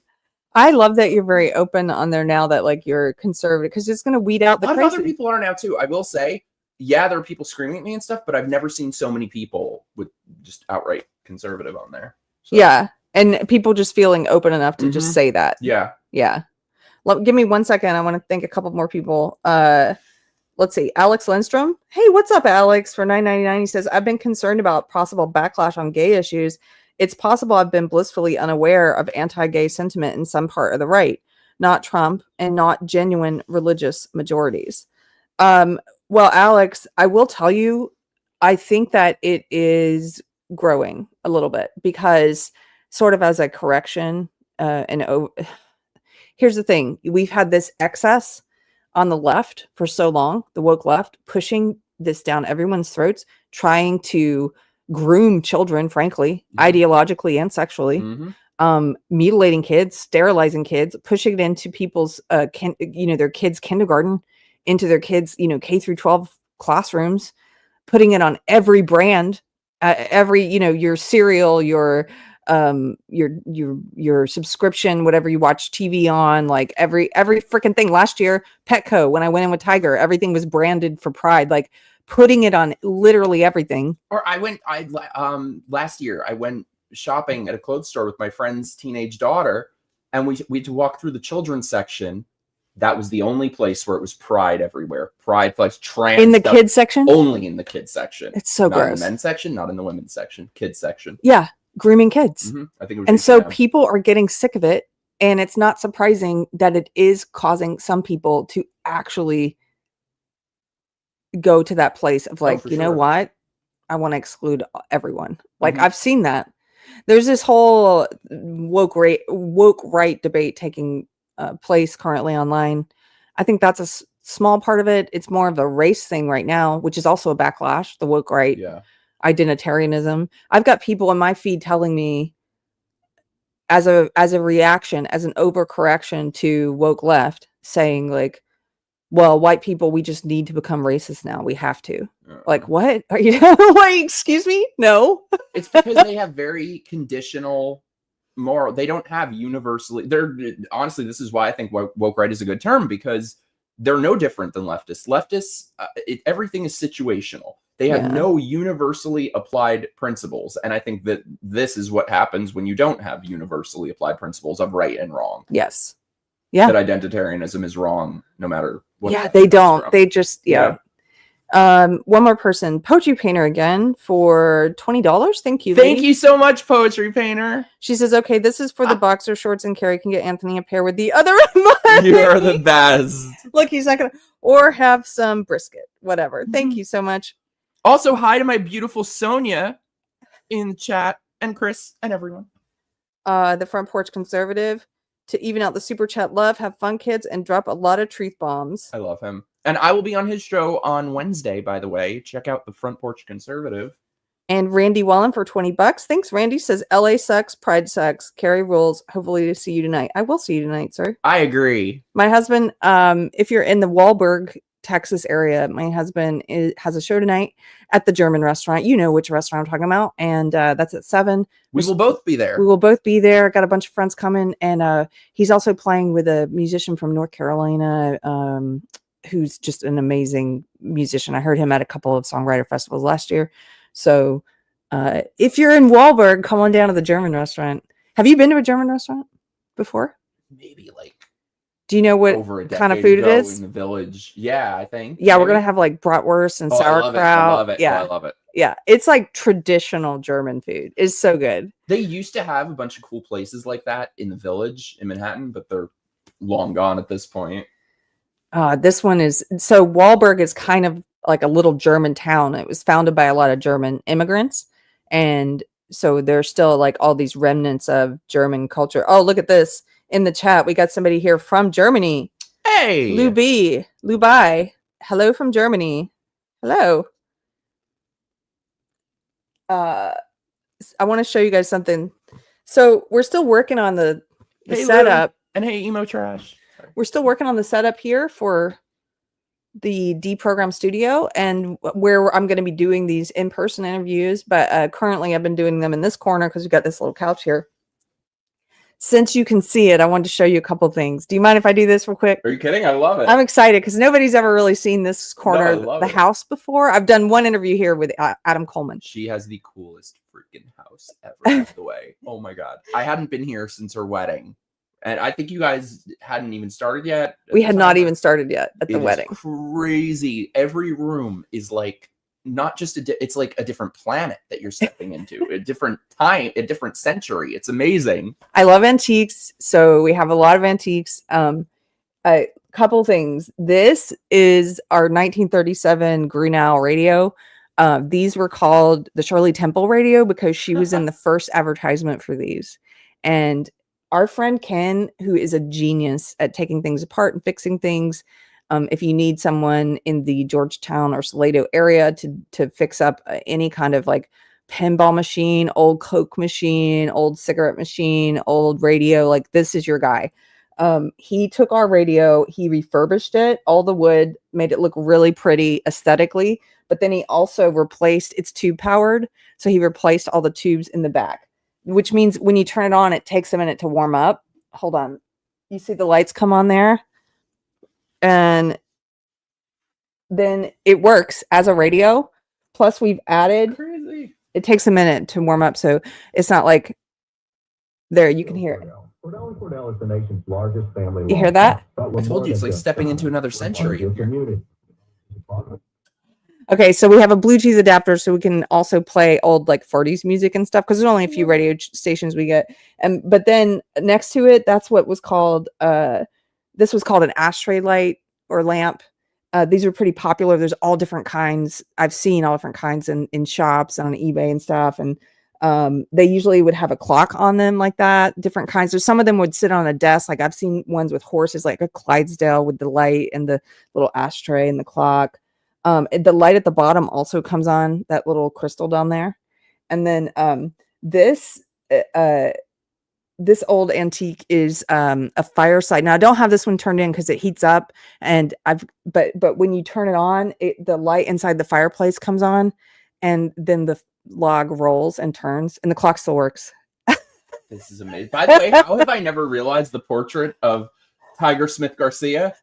I love that you're very open on there now that, like, you're conservative, because it's going to weed out the crazy. A lot of other people are now too. I will say, yeah, there are people screaming at me and stuff, but I've never seen so many people with just outright conservative on there. So. Yeah. And people just feeling open enough to just say that. Yeah. Yeah. Give me 1 second. I want to thank a couple more people. Let's see. Alex Lindstrom. Hey, what's up, Alex? For $9.99, he says, I've been concerned about possible backlash on gay issues. It's possible I've been blissfully unaware of anti-gay sentiment in some part of the right, not Trump and not genuine religious majorities. Well, Alex, I will tell you, I think that it is growing a little bit because sort of as a correction, here's the thing. We've had this excess on the left for so long, the woke left, pushing this down everyone's throats, trying to groom children, frankly, ideologically and sexually, mutilating kids, sterilizing kids, pushing it into people's, their kids' kindergarten, into their kids, K through 12 classrooms, putting it on every brand, every, your cereal, your subscription, whatever you watch TV on, like every freaking thing. Last year, Petco, when I went in with Tiger, everything was branded for Pride, like putting it on literally everything. Or last year I went shopping at a clothes store with my friend's teenage daughter, and we had to walk through the children's section. That was the only place where it was Pride everywhere. Pride flags, trans in the stuff, kids section, only in the kids section. It's so not gross. In the men's section, not in the women's section. Kids section. Yeah, grooming kids. I think it was. And so people are getting sick of it, and it's not surprising that it is causing some people to actually go to that place of like, you know what? I want to exclude everyone. Like I've seen that. There's this whole woke right debate taking place currently online. I think that's a small part of it. It's more of a race thing right now, which is also a backlash, the woke right, identitarianism. I've got people in my feed telling me as a reaction, as an overcorrection to woke left, saying like, well, white people, we just need to become racist now. We have to. Like, what? Are you like, excuse me? No. It's because they have very conditional moral. They don't have universally. Honestly, this is why I think woke right is a good term, because they're no different than leftists. Leftists, everything is situational. They have no universally applied principles. And I think that this is what happens when you don't have universally applied principles of right and wrong. Yes. Yeah. That identitarianism is wrong no matter what. Yeah, they don't. They just, one more person, Poetry Painter again for $20. Thank you. Thank you so much, Poetry Painter. She says, okay, this is for the boxer shorts, and Keri can get Anthony a pair with the other money. You are the best. Look, he's not going to, or have some brisket, whatever. Thank you so much. Also, hi to my beautiful Sonia in the chat, and Chris and everyone. The Front Porch Conservative, to even out the super chat love, have fun, kids, and drop a lot of truth bombs. I love him. And I will be on his show on Wednesday, by the way. Check out the Front Porch Conservative. And Randy Wallen for $20. Thanks, Randy. Says, LA sucks, Pride sucks, Keri rules. Hopefully to see you tonight. I will see you tonight, sir. I agree. My husband, if you're in the Wahlberg, Texas area, my husband has a show tonight at the German restaurant. You know which restaurant I'm talking about. And that's at 7. We will both be there. We will both be there. Got a bunch of friends coming. And he's also playing with a musician from North Carolina, who's just an amazing musician. I heard him at a couple of songwriter festivals last year. So if you're in Wahlberg, come on down to the German restauant. Have you been to a German restaurant before? Maybe like. Do you know what kind of food it is? In the village. Yeah, I think. Yeah, maybe. We're going to have like bratwurst and sauerkraut. I love it. Yeah. I love it. Yeah, it's like traditional German food. It's so good. They used to have a bunch of cool places like that in the village in Manhattan, but they're long gone at this point. This one is, so Wahlberg is kind of like a little German town. It was founded by a lot of German immigrants. And so there's still like all these remnants of German culture. Oh, look at this. In the chat, we got somebody here from Germany. Hey, Lubai. Hello from Germany. Hello. I want to show you guys something. So we're still working on the setup. Lou. And hey, emo trash. We're still working on the setup here for the Deprogram Studio, and where I'm going to be doing these in-person interviews. But currently, I've been doing them in this corner because we've got this little couch here. Since you can see it, I wanted to show you a couple things. Do you mind if I do this real quick? Are you kidding? I love it. I'm excited because nobody's ever really seen this corner of the house before. I've done one interview here with Adam Coleman. She has the coolest freaking house. most ever passed away. Oh my God. I hadn't been here since her wedding. And I think you guys hadn't even started yet. We had not even started yet at the wedding. Crazy. Every room is like not just it's like a different planet that you're stepping into, a different time, a different century. It's amazing. I love antiques, so we have a lot of antiques. A couple things. This is our 1937 Grunow radio. These were called the Shirley Temple radio because she was in the first advertisement for these. And our friend Ken, who is a genius at taking things apart and fixing things, if you need someone in the Georgetown or Salado area to fix up any kind of like pinball machine, old Coke machine, old cigarette machine, old radio, like this is your guy. He took our radio, he refurbished it, all the wood, made it look really pretty aesthetically, but then he also replaced, it's tube powered, so he replaced all the tubes in the back, which means when you turn it on, it takes a minute to warm up. Hold on. You see the lights come on there? And then it works as a radio. Plus we've added, Crazy. It takes a minute to warm up, so it's not like, there, you can hear it. Cordell is the nation's largest family. You hear that? I told you, it's like stepping into another century. Okay, so we have a Bluetooth adapter so we can also play old like 40s music and stuff because there's only a few radio stations we get. But then next to it, that's what was called this was called an ashtray light or lamp. These are pretty popular. There's all different kinds. I've seen all different kinds in shops and on eBay and stuff. And they usually would have a clock on them like that, different kinds. So some of them would sit on a desk. Like I've seen ones with horses, like a Clydesdale with the light and the little ashtray and the clock. The light at the bottom also comes on that little crystal down there. And then this old antique is a fireside. Now I don't have this one turned in because it heats up, and but when you turn it on, the light inside the fireplace comes on, and then the log rolls and turns, and the clock still works. This is amazing. By the way, how have I never realized the portrait of Tiger Smith Garcia?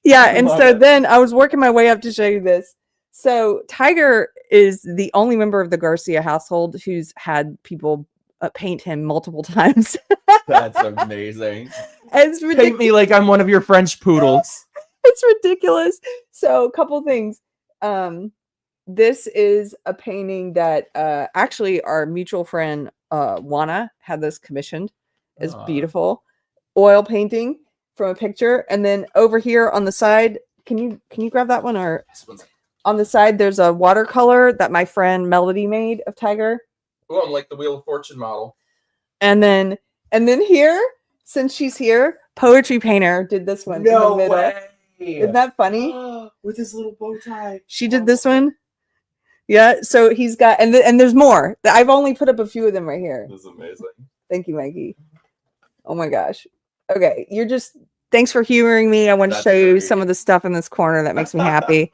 Yeah, and so then I was working my way up to show you this. So Tiger is the only member of the Garcia household who's had people paint him multiple times. That's amazing. It's ridiculous. Paint me like I'm one of your French poodles. It's ridiculous. So a couple things. This is a painting that actually our mutual friend Juana had this commissioned. It's beautiful. Oil painting from a picture. And then over here on the side, can you grab that one? Or on the side, there's a watercolor that my friend Melody made of Tiger. Oh, I'm like the Wheel of Fortune model. And then here, since she's here, Poetry Painter did this one. No way. Isn't that funny? With his little bow tie. She did this one. Yeah, so he's got, and there's more. I've only put up a few of them right here. This is amazing. Thank you, Mikey. Oh my gosh. Okay, thanks for humoring me. I want to show you some of the stuff in this corner that makes me happy.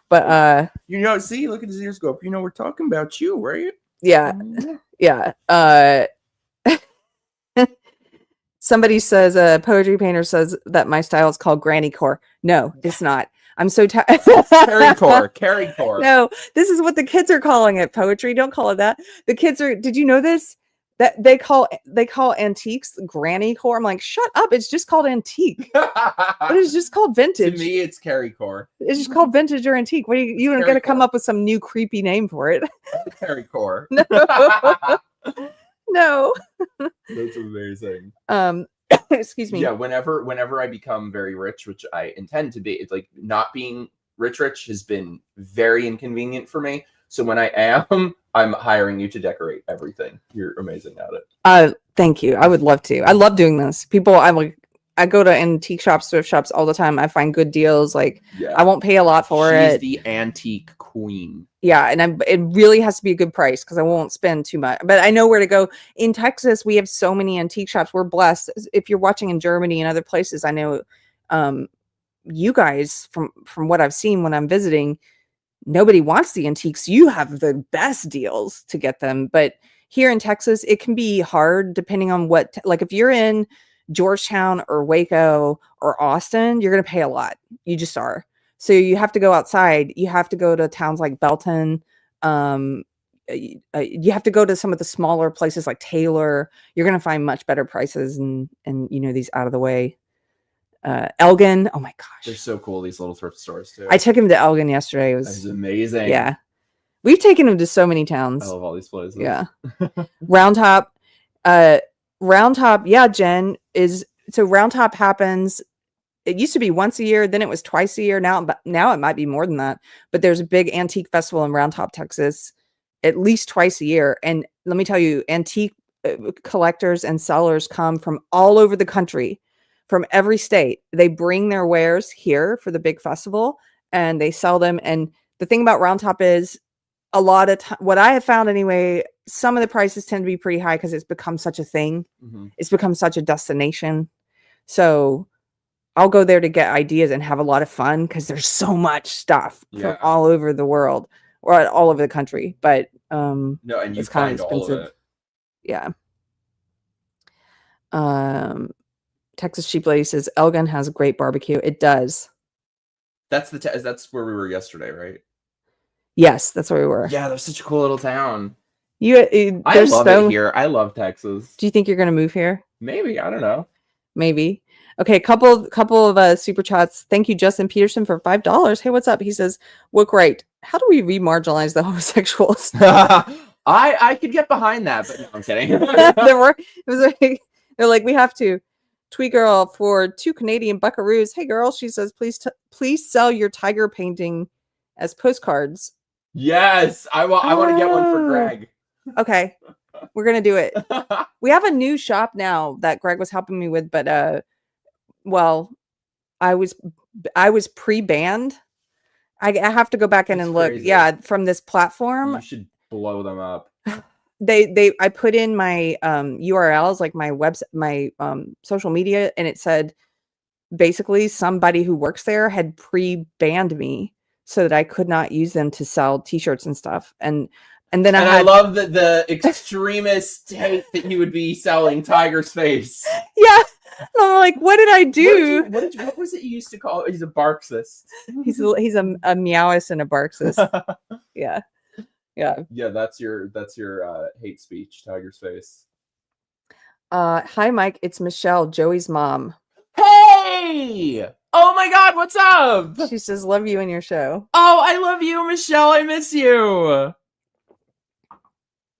But see, look at his ear scope. We're talking about you, right? Yeah. Somebody says Poetry Painter says that my style is called granny core. No, it's not. I'm so tired. Keri core. No, this is what the kids are calling it. Poetry. Don't call it that. The kids are. Did you know this? That they call antiques granny core. I'm like, shut up. It's just called antique. It is just called vintage. To me, it's Keri core. It's just called vintage or antique. What are you going to come up with some new creepy name for it? Keri core. No. No. That's amazing. Excuse me. Yeah, whenever I become very rich, which I intend to be, it's like not being rich has been very inconvenient for me. So when I am, I'm hiring you to decorate everything. You're amazing at it. Thank you. I would love to. I love doing this. I go to antique shops, thrift shops all the time. I find good deals. Like, yeah. I won't pay a lot for it. She's the antique queen. Yeah, and it really has to be a good price because I won't spend too much. But I know where to go. In Texas, we have so many antique shops. We're blessed. If you're watching in Germany and other places, I know you guys, from what I've seen when I'm visiting, nobody wants the antiques. You have the best deals to get them. But here in Texas, it can be hard depending on what, like if you're in Georgetown or Waco or Austin, you're going to pay a lot. You just are. So you have to go outside. You have to go to towns like Belton, you have to go to some of the smaller places like Taylor. You're going to find much better prices and these out of the way. Elgin. Oh my gosh. They're so cool. These little thrift stores too. I took him to Elgin yesterday. It was amazing. Yeah. We've taken him to so many towns. I love all these places. Yeah. Round Top. Yeah, Jen so Round Top happens. It used to be once a year, then it was twice a year. Now it might be more than that. But there's a big antique festival in Round Top, Texas, at least twice a year. And let me tell you, antique collectors and sellers come from all over the country, from every state. They bring their wares here for the big festival and they sell them. And the thing about Round Top is a lot of what I have found anyway, some of the prices tend to be pretty high because it's become such a thing. Mm-hmm. It's become such a destination. So I'll go there to get ideas and have a lot of fun because there's so much stuff from all over the world or all over the country. But no, and you find all of it. Yeah. Texas Sheep Lady says Elgin has a great barbecue. It does. That's that's where we were yesterday, right? Yes, that's where we were. Yeah, that's such a cool little town. I love it here. I love Texas. Do you think you're gonna move here? Maybe. I don't know. Maybe. Okay, couple of super chats. Thank you, Justin Peterson, for $5. Hey, what's up? He says, "Well, great. How do we remarginalize the homosexuals?" I could get behind that, but no, I'm kidding. They're like, we have to. Tweet Girl for 2 Canadian buckaroos. Hey, girl, she says, please sell your tiger painting as postcards. Yes, I want to get one for Greg. Okay, we're gonna do it. We have a new shop now that Greg was helping me with, but well, I was pre-banned. I have to go back in and look. Yeah, from this platform. You should blow them up. I put in my URLs, like my website, my social media, and it said basically somebody who works there had pre-banned me so that I could not use them to sell t-shirts and stuff. And then I love the extremist hate that you would be selling Tiger's face. Yeah. I'm like, what did I do? What was it you used to call it? He's a Barxist. He's a meowist and a Barxist. Yeah. Yeah, that's your hate speech, Tiger's face. Hi Mike, it's Michelle, Joey's mom. Hey! Oh my god, what's up? She says, love you and your show. Oh, I love you, Michelle. I miss you.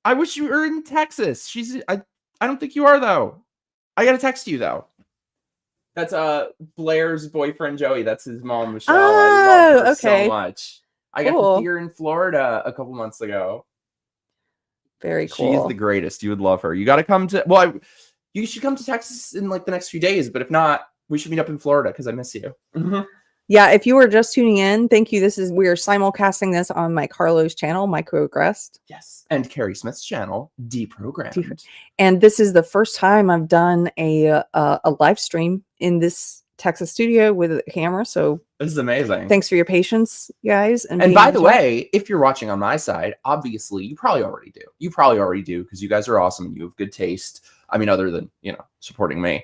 I wish you were in Texas. I don't think you are though. I gotta text you though. That's Blair's boyfriend Joey. That's his mom, Michelle. I love her so much. I got to see her in Florida a couple months ago. Very cool. She is the greatest. You would love her. You got to come to. Well, you should come to Texas in like the next few days. But if not, we should meet up in Florida because I miss you. Mm-hmm. Yeah. If you were just tuning in, thank you. We are simulcasting this on Mike Harlow's channel, Microaggressed. Yes, and Keri Smith's channel, Deprogrammed. And this is the first time I've done a live stream in this Texas studio with a camera. So this is amazing. Thanks for your patience, guys. And by the way, if you're watching on my side, obviously you probably already do. You probably already do because you guys are awesome and you have good taste. I mean, other than, supporting me.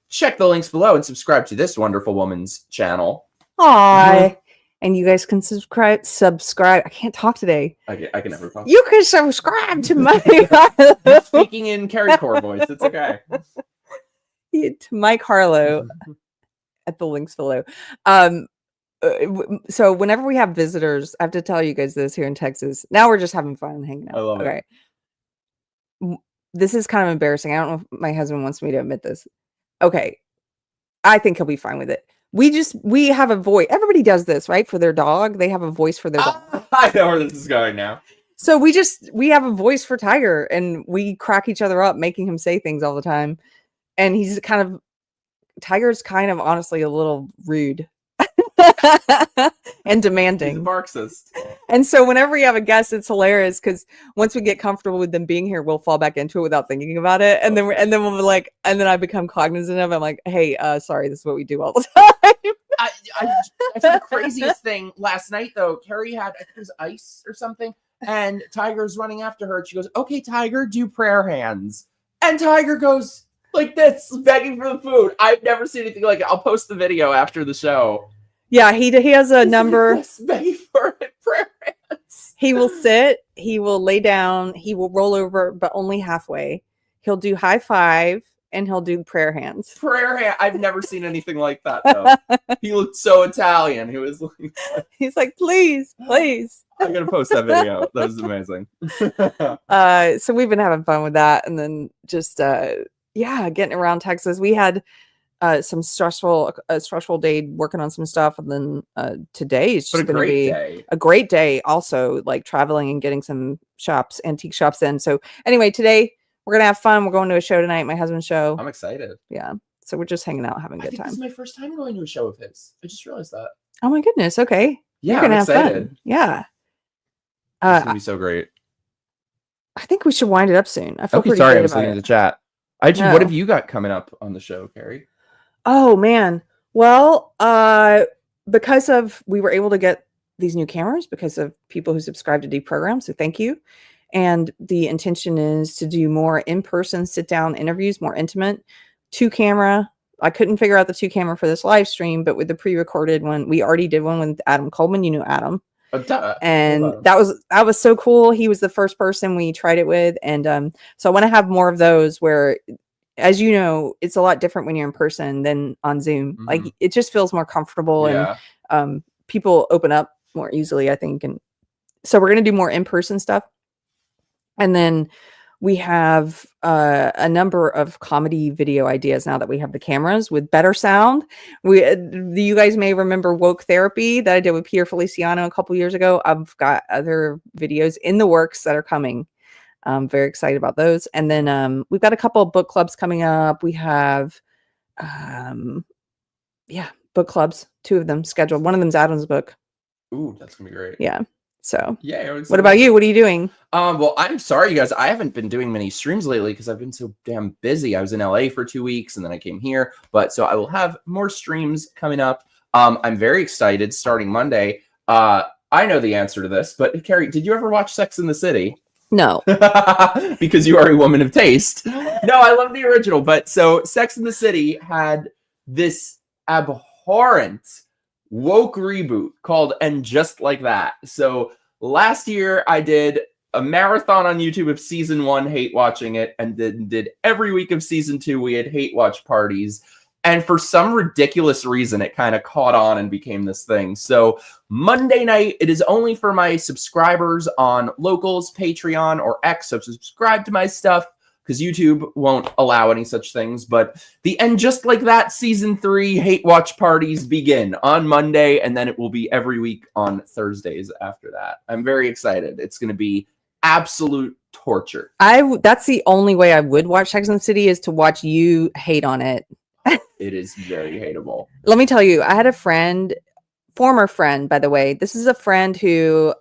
Check the links below and subscribe to this wonderful woman's channel. Hi. And you guys can subscribe. I can't talk today. I can never talk. You can subscribe to my speaking in Keri Core voice. It's okay. To Mike Harlow at the links below. So whenever we have visitors, I have to tell you guys this here in Texas. Now we're just having fun and hanging out. I love it. This is kind of embarrassing. I don't know if my husband wants me to admit this. Okay. I think he'll be fine with it. We have a voice. Everybody does this, right? For their dog. They have a voice for their dog. I know where this is going now. So we have a voice for Tiger and we crack each other up, making him say things all the time. And Tiger's kind of honestly a little rude and demanding. He's a Marxist. And so whenever we have a guest, it's hilarious because once we get comfortable with them being here, we'll fall back into it without thinking about it. And then we'll be like, and then I become cognizant of it. I'm like, hey, sorry, this is what we do all the time. I the craziest thing last night though. Keri had, I think it was ice or something, and Tiger's running after her. And she goes, "Okay, Tiger, do prayer hands." And Tiger goes like this, begging for the food. I've never seen anything like it. I'll post the video after the show. Yeah, he has a number. Begging for it, prayer hands. He will sit, he will lay down, he will roll over, but only halfway. He'll do high five and he'll do prayer hands. Prayer hand. I've never seen anything like that though. He looked so Italian. He was like, He's like, please, please. I'm gonna post that video. That was amazing. So we've been having fun with that, and then just getting around Texas. We had some stressful day working on some stuff, and then today is just going to be a great day. Also, like traveling and getting some antique shops in. So anyway, today we're gonna have fun. We're going to a show tonight, my husband's show. I'm excited. Yeah, so we're just hanging out, having a good time. This is my first time going to a show of his. I just realized that. Oh my goodness. Okay. Yeah, you're gonna I'm have excited. fun. Yeah. It's gonna be so great. I think we should wind it up soon. I feel pretty sorry, good I was about looking it. at the chat. What have you got coming up on the show, Keri? Oh man. Well, because we were able to get these new cameras because of people who subscribe to Deprogram, so thank you. And the intention is to do more in-person sit-down interviews, more intimate, 2-camera. I couldn't figure out the 2-camera for this live stream, but with the pre-recorded one, we already did one with Adam Coleman. You knew Adam. And that was so cool. He was the first person we tried it with, and so I want to have more of those where, as you know, it's a lot different when you're in person than on Zoom. Mm-hmm. Like it just feels more comfortable, and people open up more easily, I think. And so we're gonna do more in-person stuff, and then we have a number of comedy video ideas now that we have the cameras with better sound. You guys may remember Woke Therapy that I did with Pierre Feliciano a couple years ago. I've got other videos in the works that are coming. I'm very excited about those. And then we've got a couple of book clubs coming up. We have, book clubs, 2 of them scheduled. One of them's Adam's book. Ooh, that's gonna be great. Yeah. So, yeah. What about you? What are you doing? Well, I'm sorry, you guys. I haven't been doing many streams lately because I've been so damn busy. I was in LA for 2 weeks and then I came here. But so I will have more streams coming up. I'm very excited starting Monday. I know the answer to this, but Keri, did you ever watch Sex and the City? No. Because you are a woman of taste. No, I love the original. But so Sex and the City had this abhorrent woke reboot called And Just Like That. So last year I did a marathon on YouTube of season 1, hate watching it, and then did every week of season 2. We had hate watch parties, and for some ridiculous reason it kind of caught on and became this thing. So Monday night, it is only for my subscribers on Locals, Patreon, or X. So subscribe to my stuff because YouTube won't allow any such things. But the And Just Like That season 3 hate watch parties begin on Monday, and then it will be every week on Thursdays after that. I'm very excited. It's going to be absolute torture. That's the only way I would watch Sex and the City, is to watch you hate on it. It is very hateable. Let me tell you, I had a friend, former friend, by the way. This is a friend who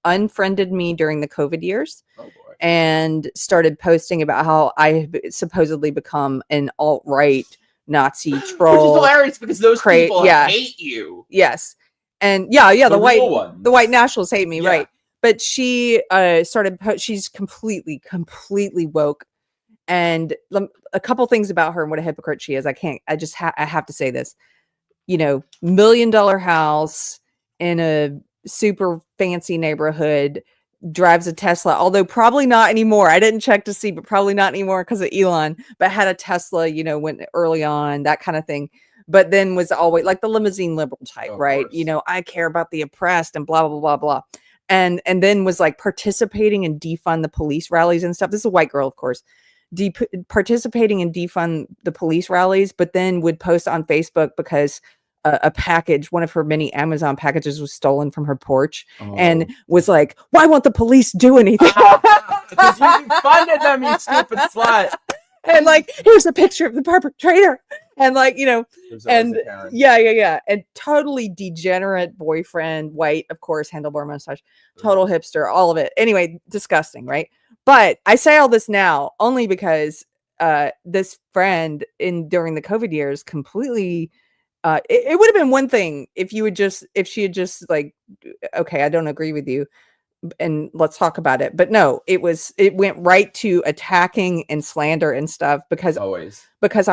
unfriended me during the COVID years. Oh boy. And started posting about how I have supposedly become an alt-right Nazi troll. Which is hilarious because those people hate you. Yes. And the white nationalists hate me, right? But she she's completely woke. And a couple things about her and what a hypocrite she is. I have to say this. You know, $1 million house in a super fancy neighborhood, drives a Tesla, although probably not anymore. I didn't check to see, but probably not anymore because of Elon, but had a Tesla, went early on, that kind of thing. But then was always like the limousine liberal type, right? Course. I care about the oppressed and blah, blah, blah, blah. And then was like participating in defund the police rallies and stuff. This is a white girl, of course, participating in defund the police rallies, but then would post on Facebook because a package, one of her many Amazon packages, was stolen from her porch, and was like, why won't the police do anything? Because you funded them, you stupid slut. And like, here's a picture of the perpetrator. And like, and and totally degenerate boyfriend, white, of course, handlebar mustache, total hipster, all of it. Anyway, disgusting, right? But I say all this now only because this friend during the COVID years completely, it would have been one thing if she had just like, okay, I don't agree with you, and let's talk about it. But no, it went right to attacking and slander and stuff because I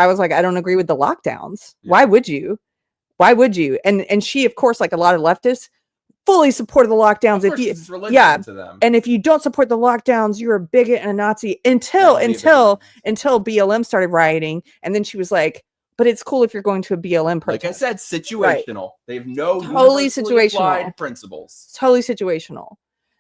was like, I don't agree with the lockdowns. Yeah. Why would you? And she, of course, like a lot of leftists, fully supported the lockdowns. Of If course, you, 'cause it's religion yeah, to them. and if you don't support the lockdowns, you're a bigot and a Nazi until BLM started rioting. And then she was like, but it's cool if you're going to a BLM protest. Like I said, situational. They have no Totally universally situational. applied principles. Totally situational.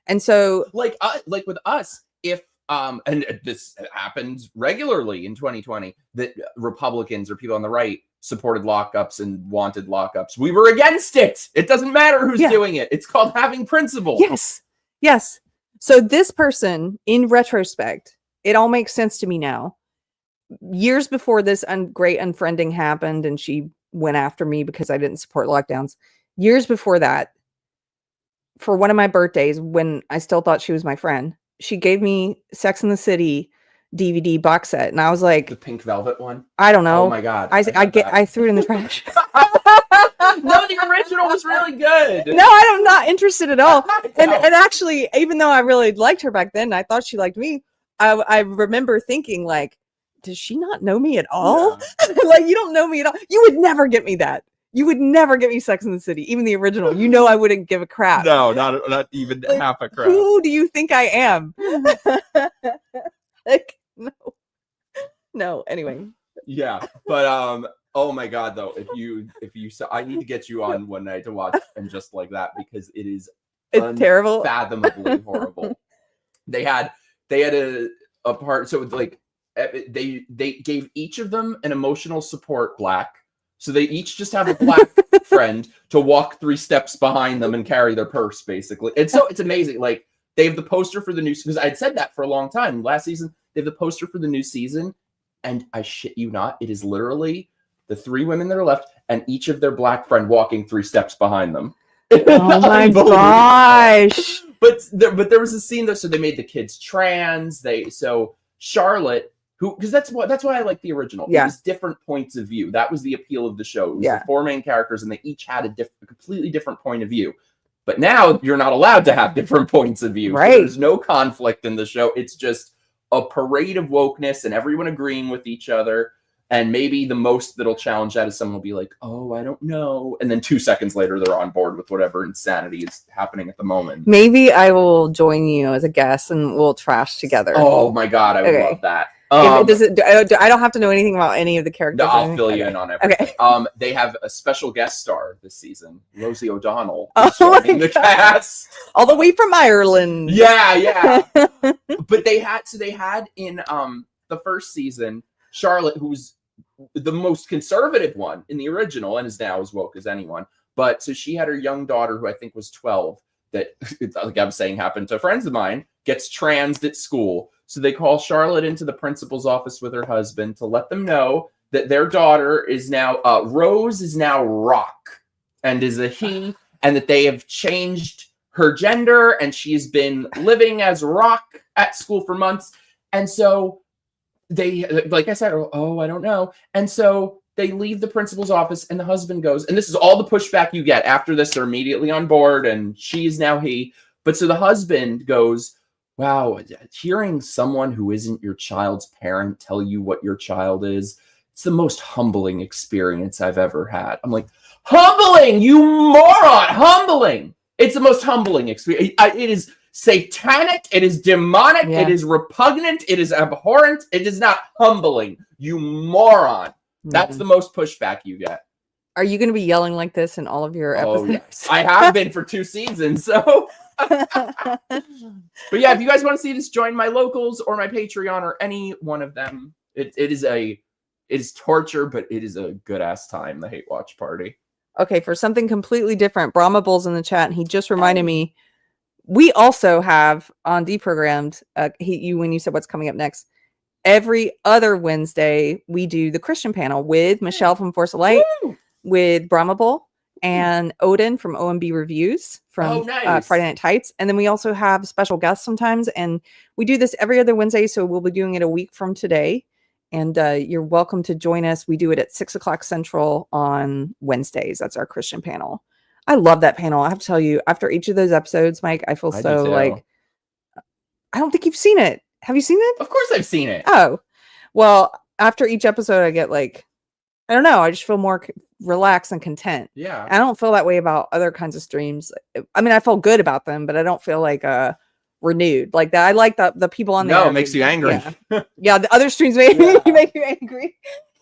And so Like with us, if and this happens regularly in 2020, that Republicans or people on the right supported lockups and wanted lockups. We were against it. It doesn't matter who's doing it. It's called having principle. Yes. So this person, in retrospect, it all makes sense to me now. Years before this great unfriending happened and she went after me because I didn't support lockdowns. Years before that, for one of my birthdays, when I still thought she was my friend, she gave me Sex and the City DVD box set. And I was like, the pink velvet one. I don't know. Oh my God. I threw it in the trash. No, the original was really good. No, I'm not interested at all. And actually, even though I really liked her back then, I thought she liked me. I remember thinking, like, does she not know me at all? Yeah. Like, you don't know me at all. You would never get me that. You would never get me Sex and the City, even the original. You know I wouldn't give a crap. No, not even like, half a crap. Who do you think I am? Like, no. Anyway. Yeah, but oh my God, though, if you saw, I need to get you on one night to watch And Just Like That, because it's terrible, unfathomably horrible. They had a part, so like they gave each of them an emotional support black. So they each just have a black friend to walk 3 steps behind them and carry their purse, basically. And so it's amazing. Like, they have the poster for the new, because I'd said that for a long time. Last season, they have the poster for the new season. And I shit you not, it is literally the 3 women that are left and each of their black friend walking 3 steps behind them. Oh my gosh. But there was a scene though, so they made the kids trans. So Charlotte, because that's why I like the original. Yeah. It was different points of view. That was the appeal of the show. It was the 4 main characters, and they each had a completely different point of view. But now you're not allowed to have different points of view. Right. So there's no conflict in the show. It's just a parade of wokeness and everyone agreeing with each other. And maybe the most that'll challenge that is someone will be like, oh, I don't know. And then 2 seconds later, they're on board with whatever insanity is happening at the moment. Maybe I will join you as a guest and we'll trash together. Oh my God, I would love that. I don't have to know anything about any of the characters. No, I'll fill you in on everything. Okay. They have a special guest star this season, Rosie O'Donnell, joining the cast all the way from Ireland. Yeah. But they had in the first season Charlotte, who's the most conservative one in the original and is now as woke as anyone. But so she had her young daughter, who I think was 12, that, like I'm saying, happened to friends of mine, gets transed at school. So they call Charlotte into the principal's office with her husband to let them know that their daughter is now, Rose is now Rock and is a he, and that they have changed her gender and she's been living as Rock at school for months. And so they, like I said, oh, I don't know. And so they leave the principal's office and the husband goes, and this is all the pushback you get after this. They're immediately on board and she's now he. But so the husband goes, wow, hearing someone who isn't your child's parent tell you what your child is, it's the most humbling experience I've ever had. I'm like, humbling, you moron, humbling. It's the most humbling experience. It is satanic. It is demonic. Yeah. It is repugnant. It is abhorrent. It is not humbling, you moron. Mm-hmm. That's the most pushback you get. Are you going to be yelling like this in all of your episodes? Yes. I have been for 2 seasons, so... But yeah, if you guys want to see this, join my locals or my Patreon or any one of them. It is torture, but it is a good ass time, the Hate Watch Party. Okay, for something completely different, Brahma Bull's in the chat, and he just reminded me, we also have on Deprogrammed, when you said what's coming up next, every other Wednesday we do the Christian panel with Michelle from Force of Light, with Brahma Bull, and Odin from OMB Reviews from Friday Night Tights. And then we also have special guests sometimes. And we do this every other Wednesday. So we'll be doing it a week from today. And you're welcome to join us. We do it at 6:00 Central on Wednesdays. That's our Christian panel. I love that panel. I have to tell you, after each of those episodes, Mike, I feel so like, I don't think you've seen it. Have you seen it? Of course I've seen it. Oh, well, after each episode, I get like I don't know. I just feel more relaxed and content. Yeah. I don't feel that way about other kinds of streams. I mean, I feel good about them, but I don't feel like renewed like that. I like the people on there. No, it makes you angry. Yeah, the other streams make Yeah. make you angry.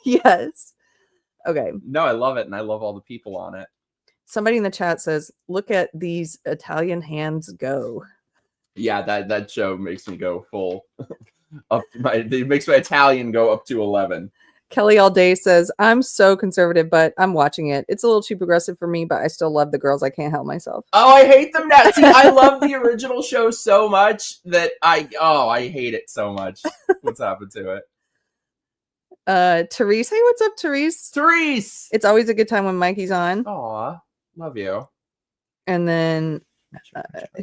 Yes. Okay. No, I love it, and I love all the people on it. Somebody in the chat says, "Look at these Italian hands go." Yeah, that show makes me go full up. It makes my Italian go up to 11. Kelly all day says, "I'm so conservative, but I'm watching it. It's a little too progressive for me, but I still love the girls. I can't help myself." Oh, I hate them now. See, I love the original show so much that I hate it so much. What's happened to it? Therese, hey, what's up, Therese? Therese. It's always a good time when Mikey's on. Aw, love you. And then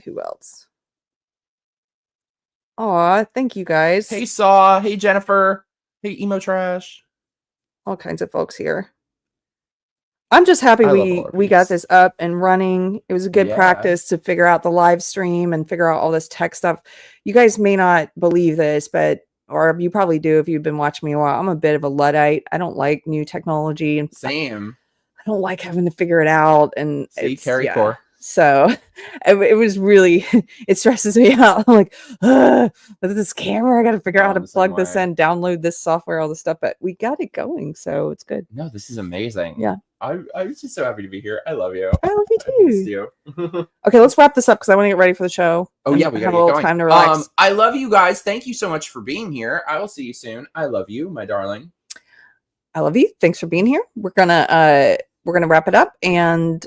who else? Aw, thank you guys. Hey, Saw. Hey, Jennifer. Hey, Emo Trash. All kinds of folks here. I'm just happy I love all our we got peeps. this up and running. It was a good Yeah. practice to figure out the live stream and figure out all this tech stuff. You guys may not believe this, or you probably do if you've been watching me a while. I'm a bit of a Luddite. I don't like new technology, and Same. I don't like having to figure it out. And See, it's- Carry yeah. Core. So it was really, it stresses me out. I'm like, with this camera, I got to figure out how I'm to the same plug this way. in, download this software, all this stuff. But we got it going, so it's good. No, this is amazing. Yeah. I was just so happy to be here. I love you. I love you I missed too. you. Okay, let's wrap this up because I want to get ready for the show. Oh and yeah, we have gotta a get little going. time to relax. I love you guys. Thank you so much for being here. I will see you soon. I love you, my darling. I love you. Thanks for being here. We're gonna wrap it up. And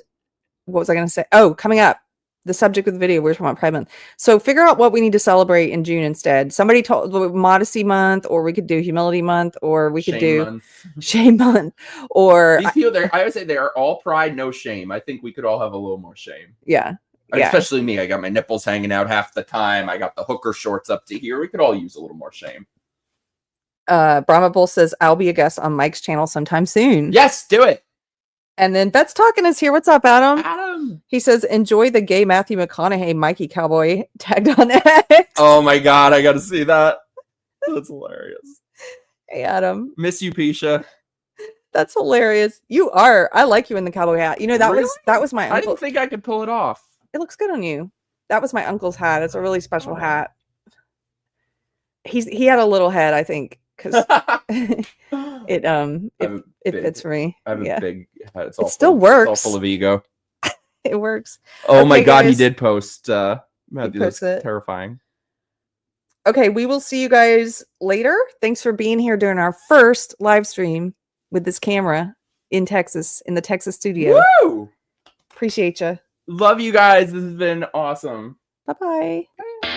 what was I gonna say? Oh, coming up, the subject of the video, we're talking about Pride Month. So figure out what we need to celebrate in June instead. Somebody told Modesty Month, or we could do Humility Month, or we could Shame do month. Shame Month, or These people, I would say they are all pride, no shame. I think we could all have a little more shame. yeah. Yeah. Especially me. I got my nipples hanging out half the time. I got the hooker shorts up to here. We could all use a little more shame. Brahma Bull says, I'll be a guest on Mike's channel sometime soon. Yes, do it. And then Bet's Talking is here. What's up, Adam? Adam. He says, enjoy the gay Matthew McConaughey Mikey Cowboy tagged on X. Oh my God, I got to see that. That's hilarious. Hey, Adam. Miss you, Pisha. That's hilarious. You are. I like you in the cowboy hat. You know, that was my I uncle. didn't think I could pull it off. It looks good on you. That was my uncle's hat. It's a really special hat. He had a little head, I think, because it fits for me. I have a Yeah, big head. It's It all still full, It's all works. full of ego. it works. Oh my Okay, God, he guys. did post. Matthew, that's posted it. terrifying. Okay, we will see you guys later. Thanks for being here during our first live stream with this camera in Texas, in the Texas studio. Woo! Appreciate you. Love you guys. This has been awesome. Bye-bye. Bye.